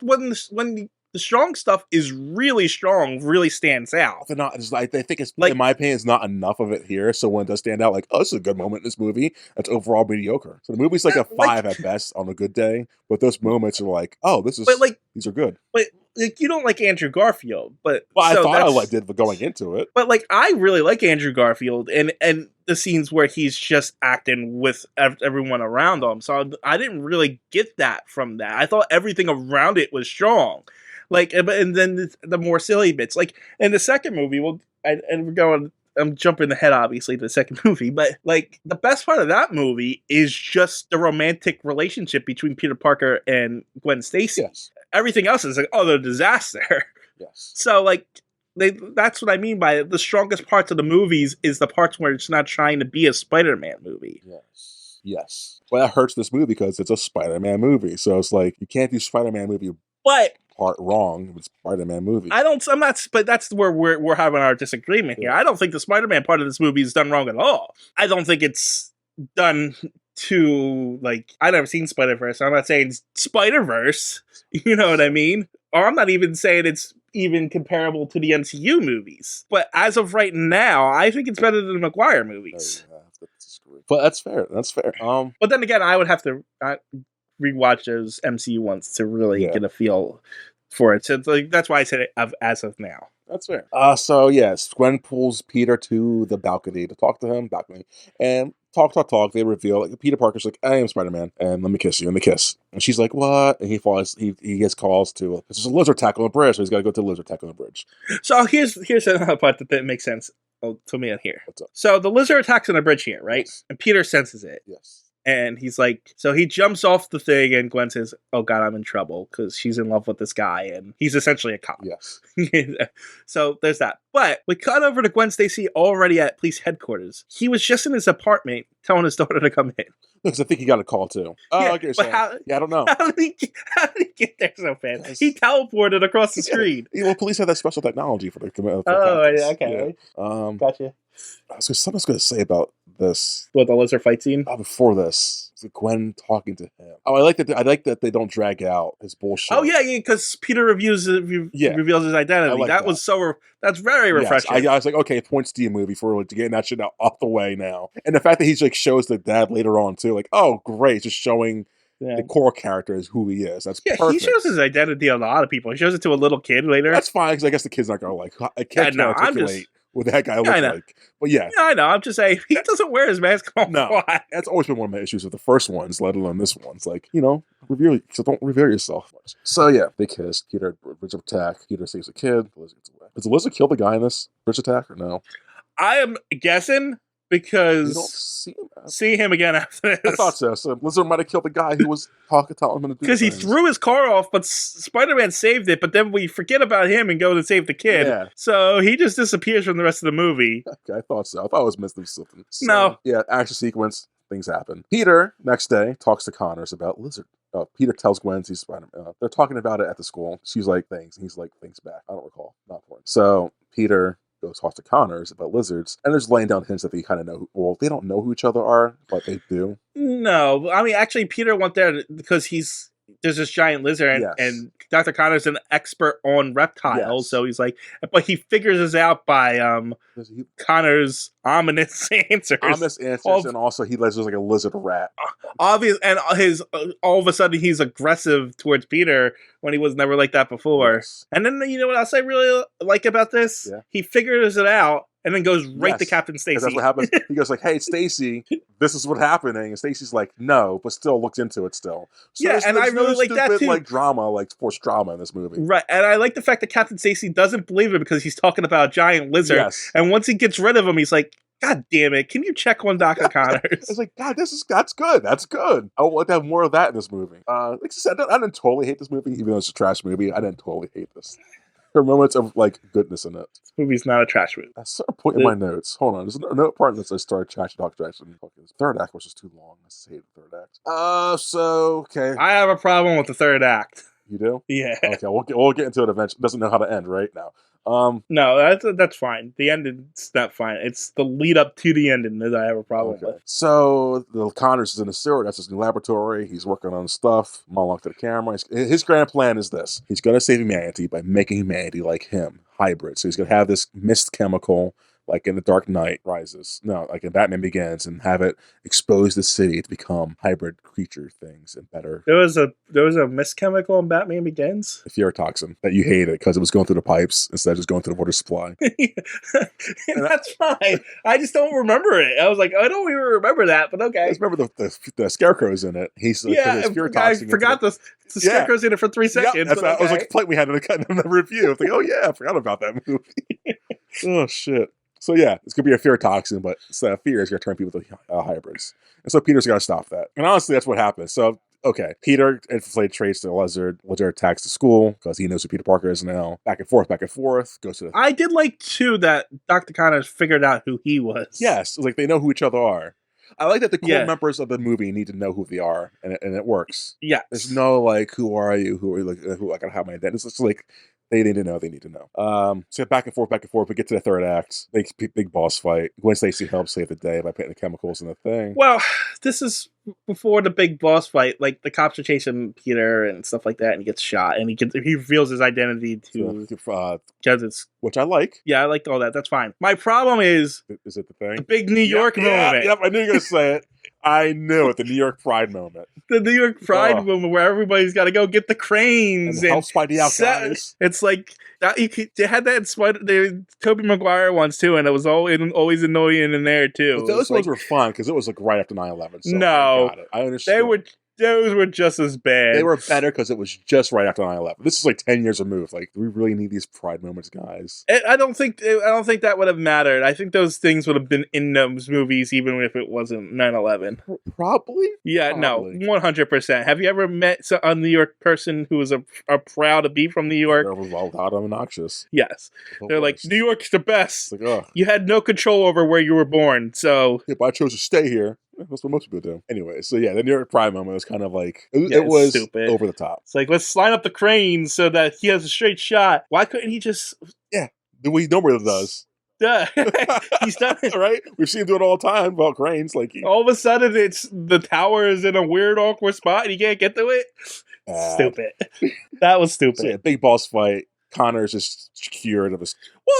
when the strong stuff is really strong, really stands out. They're not. I think it's Like, in my opinion, it's not enough of it here. So when it does stand out, like, oh, this is a good moment in this movie. That's overall mediocre. So the movie's like a 5 at best on a good day. But those moments are like, oh, these are good. But like you don't like Andrew Garfield, but I thought I did going into it. But like I really like Andrew Garfield and the scenes where he's just acting with everyone around him. So I didn't really get that from that. I thought everything around it was strong. Like, and then the more silly bits, like in the second movie, I'm jumping ahead, obviously, to the second movie, but like the best part of that movie is just the romantic relationship between Peter Parker and Gwen Stacy. Yes. Everything else is like, the disaster. Yes. So like, that's what I mean by the strongest parts of the movies is the parts where it's not trying to be a Spider-Man movie. Yes. Well, that hurts this movie because it's a Spider-Man movie. So it's like you can't do Spider-Man movie. But part wrong with Spider-Man movie. But that's where we're having our disagreement here. I don't think the Spider-Man part of this movie is done wrong at all. I don't think it's done to, like, I've never seen Spider-Verse, so I'm not saying Spider-Verse, you know what I mean? Or I'm not even saying it's even comparable to the MCU movies. But as of right now, I think it's better than the Maguire movies. But that's fair. But then again, I would have to rewatch those MCU ones to really get a feel for it. So like, that's why I said it as of now. That's fair. So yes, Gwen pulls Peter to the balcony to talk to him. And talk. They reveal, like, Peter Parker's like, I am Spider-Man, and let me kiss you, and they kiss. And she's like, what? And he gets calls to, there's a lizard tackle on the bridge, so he's got to go to the lizard tackle on the bridge. So here's another part that makes sense to me here. What's up? So the lizard attacks on the bridge here, right? Yes. And Peter senses it. Yes. And he's like, so he jumps off the thing, and Gwen says, oh God, I'm in trouble, because she's in love with this guy, and he's essentially a cop. Yes. So there's that. But we cut over to Gwen Stacy already at police headquarters. He was just in his apartment telling his daughter to come in. Because I think he got a call too. Oh, okay. But I don't know. How did he get there so fast? He teleported across the screen. Well, police have that special technology for the. Okay. Yeah. Gotcha. Something I was going to say about this. What, the lizard fight scene? Before this, Gwen talking to him. Oh, I like that they don't drag out his bullshit. Oh yeah, because Peter reveals his identity. That's very refreshing. Yes. I was like, okay, it points to your movie for like, to getting that shit out off the way now. And the fact that he's like shows the dad later on too, like, oh great, just showing the core character is who he is. That's perfect. He shows his identity to a lot of people. He shows it to a little kid later. That's fine because I guess the kid's not gonna like. I can't articulate what that guy Yeah, I looked know. like. But yeah, Yeah, I know. I'm just saying he doesn't wear his mask all no, fly. that's always been one of my issues with the first ones, let alone this one. It's like, reveal, so don't reveal yourself much. So yeah, they kiss. Peter, bridge attack. Peter saves a kid. Lizard gets away. Does the lizard kill the guy in this bridge attack or no? I am guessing You don't because see see him again after I thought this. so. So Lizard might have killed the guy who was telling him to do Because he things. threw his car off, but Spider-Man saved it, but then we forget about him and go to save the kid. Yeah. So he just disappears from the rest of the movie. Okay, I thought so. I thought I was missing something. So, No. Yeah, action sequence. Things happen. Peter, next day, talks to Connors about Lizard. Peter tells Gwen he's Spider-Man. They're talking about it at the school. She's like, things. He's like, things back. I don't recall. Not important. So Peter goes talk to Connors about lizards, and there's laying down hints that they kind of know. Well, they don't know who each other are, but they do. No. I mean, actually, Peter went there because there's this giant lizard, Yes. and Dr. Connor's an expert on reptiles, Yes. so he's like, but he figures this out by Connor's ominous answers. And also he lets like a lizard rat. Obvious, and all of a sudden he's aggressive towards Peter when he was never like that before. Yes. And then you know what else I really like about this? Yeah. He figures it out and then goes right to Yes. Captain Stacy. That's what happens. He goes like, "Hey, Stacy, this is what's happening," and Stacy's like, "No," but still looks into it still. So Yeah, and I really like that too. Like drama, like forced drama in this movie. Right, and I like the fact that Captain Stacy doesn't believe it because he's talking about a giant lizard. Yes. And once he gets rid of him, he's like, God damn it, can you check on Dr. Connors? It's like, God, that's good. That's good. I would like to have more of that in this movie. Like I said, I didn't totally hate this movie, even though it's a trash movie. I didn't totally hate this. There are moments of like goodness in it. This movie's not a trash movie. At a certain point in my notes, hold on, there's no part in this I started trash talk trash. And third act was just too long. I just hated the third act. So okay, I have a problem with the third act. You do? Yeah. Okay, we'll get into it eventually. Doesn't know how to end right now. No, that's fine. The ending's not fine. It's the lead up to the ending that I have a problem with. So the Connors is in the sewer. That's his new laboratory. He's working on stuff. Monologue to the camera. His grand plan is this: he's going to save humanity by making humanity like him, hybrid. So he's going to have this mist chemical, like in The Dark Knight Rises. No, like in Batman Begins, and have it expose the city to become hybrid creature things and better. There was a mist chemical in Batman Begins. The fear toxin that you hated because it was going through the pipes instead of just going through the water supply. That's fine. I just don't remember it. I was like, I don't even remember that, but okay. I just remember the scarecrow's in it. He's like, fear toxin. I forgot the scarecrow's in it for 3 seconds. Yeah, that's I was like, plate we had in the review. I was like, oh yeah, I forgot about that movie. Oh shit. So yeah, it's gonna be a fear toxin, but fear is gonna turn people to hybrids, and so Peter's gotta stop that. And honestly, that's what happens. So okay, Peter infiltrates the lizard. Lizard attacks the school because he knows who Peter Parker is now. Back and forth. Goes to. I did like too that Dr. Connors figured out who he was. Yes, like they know who each other are. I like that the core members of the movie need to know who they are, and it works. Yeah, there's no like, who are you? Who are you? Like, who I gotta have my identity. It's just like. They need to know. So back and forth. We get to the third act. Big boss fight. Gwen Stacy helps save the day by putting the chemicals in the thing. Well, this is before the big boss fight. Like the cops are chasing Peter and stuff like that, and he gets shot, and he reveals his identity to because it's which I like. Yeah, I liked all that. That's fine. My problem is it the thing? The big New York moment. Yep, I knew you were gonna say it. I knew it. The New York Pride moment. The New York Pride moment where everybody's got to go get the cranes and help Spidey out, guys. It's like that. They had that in Tobey Maguire ones too, and it was always annoying in there too. But those ones were fun because it was like right after 9/11. So no, I understand. Those were just as bad. They were better because it was just right after 9/11. This is like 10 years removed. Like, do we really need these pride moments, guys? I don't think that would have mattered. I think those things would have been in those movies even if it wasn't 9/11. Probably. Yeah, probably. No, 100%. Have you ever met a New York person who was proud to be from New York? They're loud and obnoxious. Yes. They're like, New York's the best. Like, oh. You had no control over where you were born, so... Yeah, but I chose to stay here. That's what most people do. Anyway, so yeah, the New York Pride moment was kind of like, it was stupid. Over the top. It's like, let's line up the cranes so that he has a straight shot. Why couldn't he just... Yeah, we know where it does. Yeah, he's done it. Right? We've seen him do it all the time about cranes. Like all of a sudden, it's the tower is in a weird, awkward spot and you can't get to it. Stupid. That was stupid. So yeah, big boss fight. Connor's just cured of his... Well,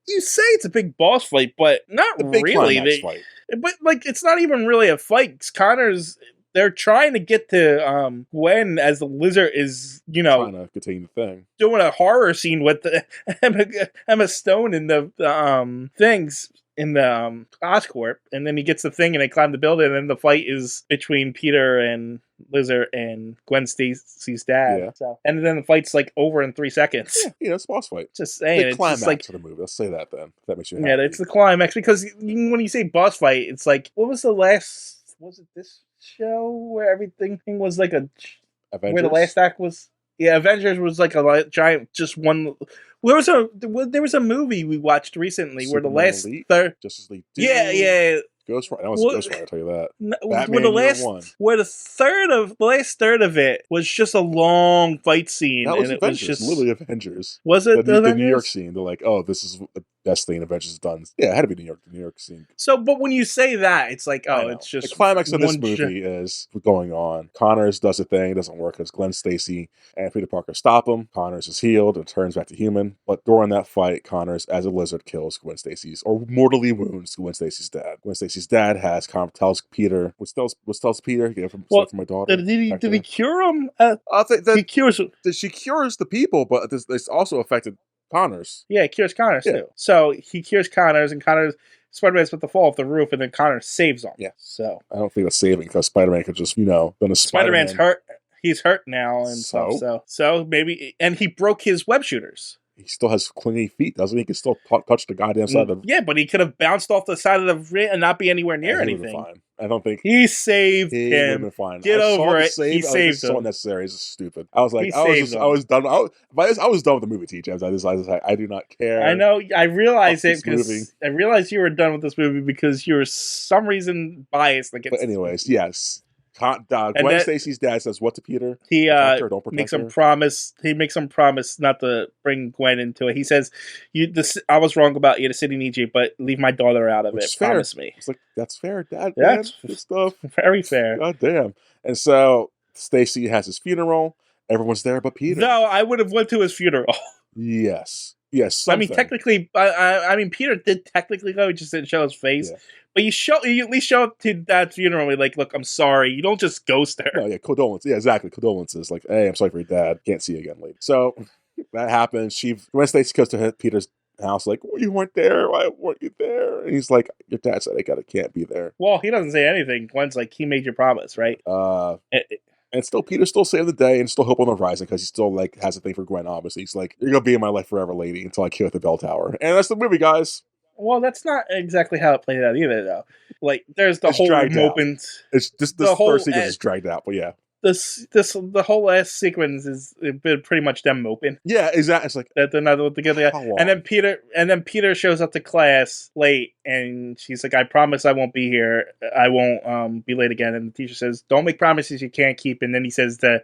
you say it's a big boss fight, but not a big really. Fight. But like, it's not even really a fight. Connor's they're trying to get to Gwen as the Lizard is, trying to contain the thing. doing a horror scene with Emma Stone in the things in the Oscorp, and then he gets the thing and they climb the building, and then the fight is between Peter and Lizard and Gwen Stacy's dad. Yeah. So, and then the fight's like over in 3 seconds. Yeah, it's a boss fight. Just saying, The it's climax just like of the movie. Let's say that then. If that makes you happy. yeah, it's the climax because when you say boss fight, it's like what was the last? Was it this show where everything was like a Avengers? where the last act was? Yeah, Avengers was like a giant, just one. There was a movie we watched recently where the Superman last Elite? third. Justice League. Yeah. Ghost Rider. That was Ghost Rider, I'll tell you that. Where the last third of it was just a long fight scene, That was and Avengers. it was just literally Avengers. Was it the New York Avengers? scene? They're like, oh, this is the best thing Avengers has done. Yeah, it had to be New York. The New York scene. So, but when you say that, it's like, I oh, know. it's just the climax of this one movie is going on. Connors does a thing, it doesn't work because Glenn Stacy and Peter Parker stop him. Connors is healed and turns back to human. But during that fight, Connors, as a lizard, kills Gwen Stacy's or mortally wounds Gwen Stacy's dad. Gwen Stacy's dad tells Peter, what tells Peter, get from my daughter. Did he cure him? I think that He cures him. she cures the people, but this also affected Connors. Yeah, he cures Connors too. So he cures Connors, and Spider-Man's about to fall off the roof, and then Connors saves him. Yeah. So I don't think that's saving because Spider-Man could just, been a Spider-Man's hurt. He's hurt now and So? stuff. So maybe, and he broke his web shooters. He still has clingy feet, doesn't he? He can still touch the goddamn side of the... Yeah, but he could have bounced off the side of the ring and not be anywhere near he would've anything. been fine. I don't think... He saved He would have him. been fine. Get over it. Save, He saved so him. unnecessary. It's stupid. I was like, He I saved was done. I was done with the movie, TJ. I do not care. I know. I realized it Fuck this movie. because I realized you were done with this movie because you were some reason biased against. But anyways, yes. Gwen Stacy's dad says what to Peter? He Protect her, don't protect makes her. him promise. He makes him promise not to bring Gwen into it. He says, I was wrong about you. The city needs you, but leave my daughter out of Which it. is fair. Promise me." It's like, that's fair, Dad. Yeah, Man. Good stuff. Very fair. God damn. And so Stacy has his funeral. Everyone's there but Peter. No, I would have went to his funeral. Yes. Yes. I mean, technically, I mean, Peter did technically go. He just didn't show his face. Yeah. But you at least show up to Dad's funeral and like, look, I'm sorry. You don't just ghost her. No, yeah, condolences. Yeah, exactly. Condolences. Like, hey, I'm sorry for your dad. Can't see you again later. So that happens. Gwen Stacy goes to Peter's house, like, well, you weren't there. Why weren't you there? And he's like, your dad said I can't be there. Well, he doesn't say anything. Gwen's like, he made your promise, right? And still, Peter still saved the day and still hope on the horizon because he still like has a thing for Gwen. Obviously, he's like, you're gonna be in my life forever, lady, until I kill at the bell tower. And that's the movie, guys. Well, that's not exactly how it played out either, though. Like, there's the It's whole dragged out. moment. It's just this whole third sequence is dragged out, but yeah. The whole last sequence is been pretty much them moping Yeah, exactly. It's like that they're not together. how long? And then Peter shows up to class late, and she's like, "I promise I won't be here. I won't be late again." And the teacher says, "Don't make promises you can't keep." And then he says to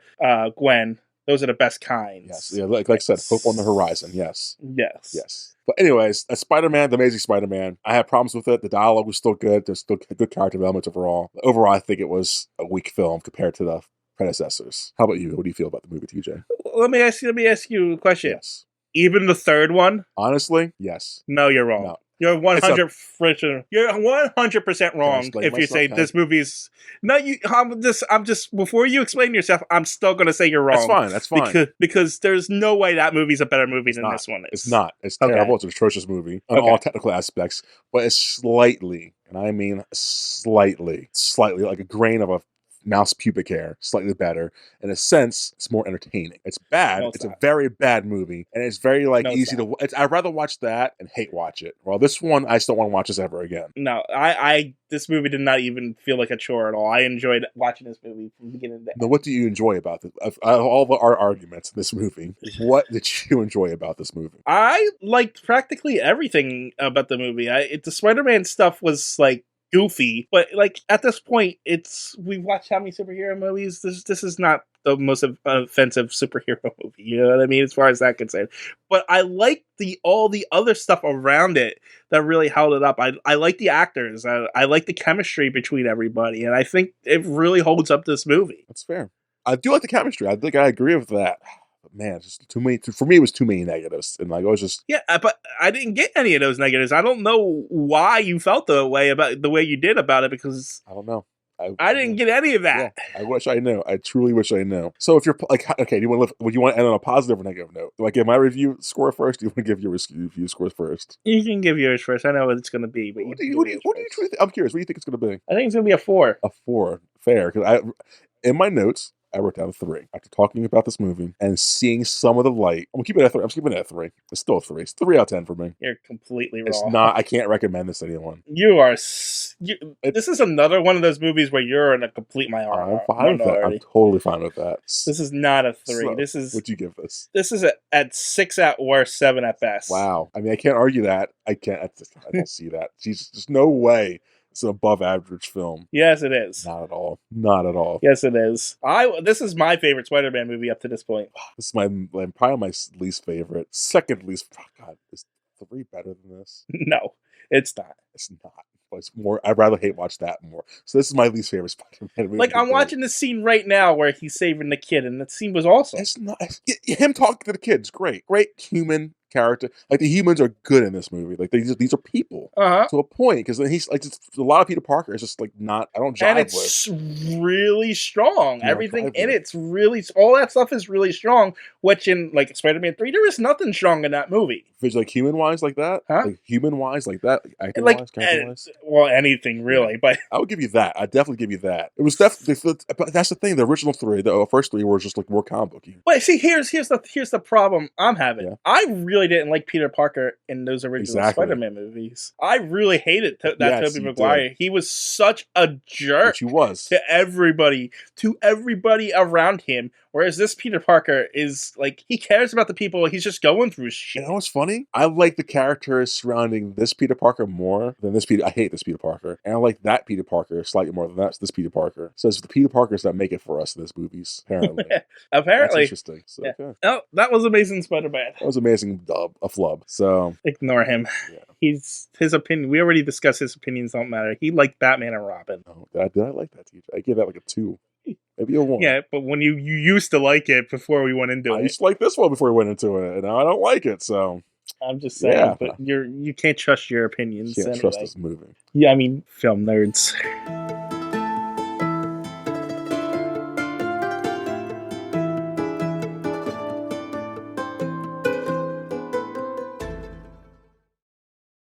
Gwen, "Those are the best kinds." Yes, yeah, like I said, hope on the horizon. Yes, yes, yes. But anyways, Spider-Man, the Amazing Spider-Man, I had problems with it. The dialogue was still good. There's still good character development overall. But overall, I think it was a weak film compared to the predecessors. How about you? What do you feel about the movie, TJ? Let me ask you a question. Yes. Even the third one? Honestly, yes. No, you're wrong. No. You're 100%. You're 100% wrong if you say this movie's. No, I'm just before you explain yourself. I'm still going to say you're wrong. That's fine. Because there's no way that movie's a better movie than this one is. It's not. It's terrible. Okay. It's an atrocious movie on all technical aspects, but it's slightly, and I mean slightly like a grain of a mouse pubic hair, slightly better. In a sense, it's more entertaining. It's bad. It's a very bad movie, and it's very easy to. I'd rather watch that and hate watch it. Well, this one, I still want to watch this ever again. No, this movie did not even feel like a chore at all. I enjoyed watching this movie from beginning to end. Now, what do you enjoy about this? Of all our arguments in this movie, what did you enjoy about this movie? I liked practically everything about the movie. The Spider-Man stuff was like goofy, but like at this point, we've watched how many superhero movies. This is not the most offensive superhero movie. You know what I mean? As far as that concerned, but I like all the other stuff around it that really held it up. I like the actors. I like the chemistry between everybody, and I think it really holds up this movie. That's fair. I do like the chemistry. I think I agree with that. But man, just too many. For me, it was too many negatives, and like I was just but I didn't get any of those negatives. I don't know why you felt the way you did about it because I don't know. I didn't get any of that. I wish I knew. I truly wish I knew. So if you're like, okay, do you want to end on a positive or negative note? Do I give my review score first? Do you want to give your review score first? You can give yours first. I know what it's going to be, but What do you truly think? I'm curious. What do you think it's going to be? I think it's going to be a 4. A 4. Fair. Because in my notes, I wrote down 3 after talking about this movie and seeing some of the light. I'm gonna keep it at 3. I'm keeping it at 3. It's still a 3. It's 3 out of 10 for me. You're completely wrong. It's not. I can't recommend this to anyone. You are. This is another one of those movies where you're in a complete minority. I'm fine with that. I'm totally fine with that. This is not a 3. So, this is. What'd you give this? This is at 6 at worst, 7 at best. Wow. I mean, I can't argue that. I can't. I don't see that. There's no way it's an above average film. Yes, it is. Not at all. Not at all. Yes, it is. This is my favorite Spider-Man movie up to this point. This is probably my least favorite. Second least. Oh God, is 3 better than this? No, it's not. It's not. But it's more. I'd rather hate watch that more. So this is my least favorite Spider-Man movie. Like I'm watching the scene right now where he's saving the kid, and that scene was awesome. It's not him talking to the kids. Great human character. Like the humans are good in this movie. Like these are people to a point. Because he's like a lot of Peter Parker is just like not. I don't jive and it's really strong. Everything in it's really all that stuff is really strong. Which in like Spider-Man 3, there is nothing strong in that movie. If it's like human wise like that, like human wise like that, acting wise, character wise. Well, anything really, but I would give you that. I'd definitely give you that. It was definitely, but that's the thing. The original 3, the first 3 were just like more comic booky. But see, here's the problem I'm having. Yeah. I really didn't like Peter Parker in those original Spider-Man movies. I really hated that Tobey Maguire. He was such a jerk. Which he was to everybody around him. Whereas this Peter Parker is like, he cares about the people. He's just going through shit. You know what's funny? I like the characters surrounding this Peter Parker more than this Peter. I hate this Peter Parker. And I like that Peter Parker slightly more than this Peter Parker. So it's the Peter Parkers that make it for us in this movies, apparently. Apparently. That's interesting. So, okay. Oh, that was Amazing Spider-Man. That was Amazing a flub. So ignore him. Yeah. His opinion. We already discussed his opinions don't matter. He liked Batman and Robin. Oh, did I like that, TJ? I gave that like a 2. Maybe a 1. Yeah, but when you used to like it before we went into it. I used to like this one before we went into it, and now I don't like it, so. I'm just saying, but you can't trust your opinions. You can't trust this movie. Yeah, I mean, film nerds.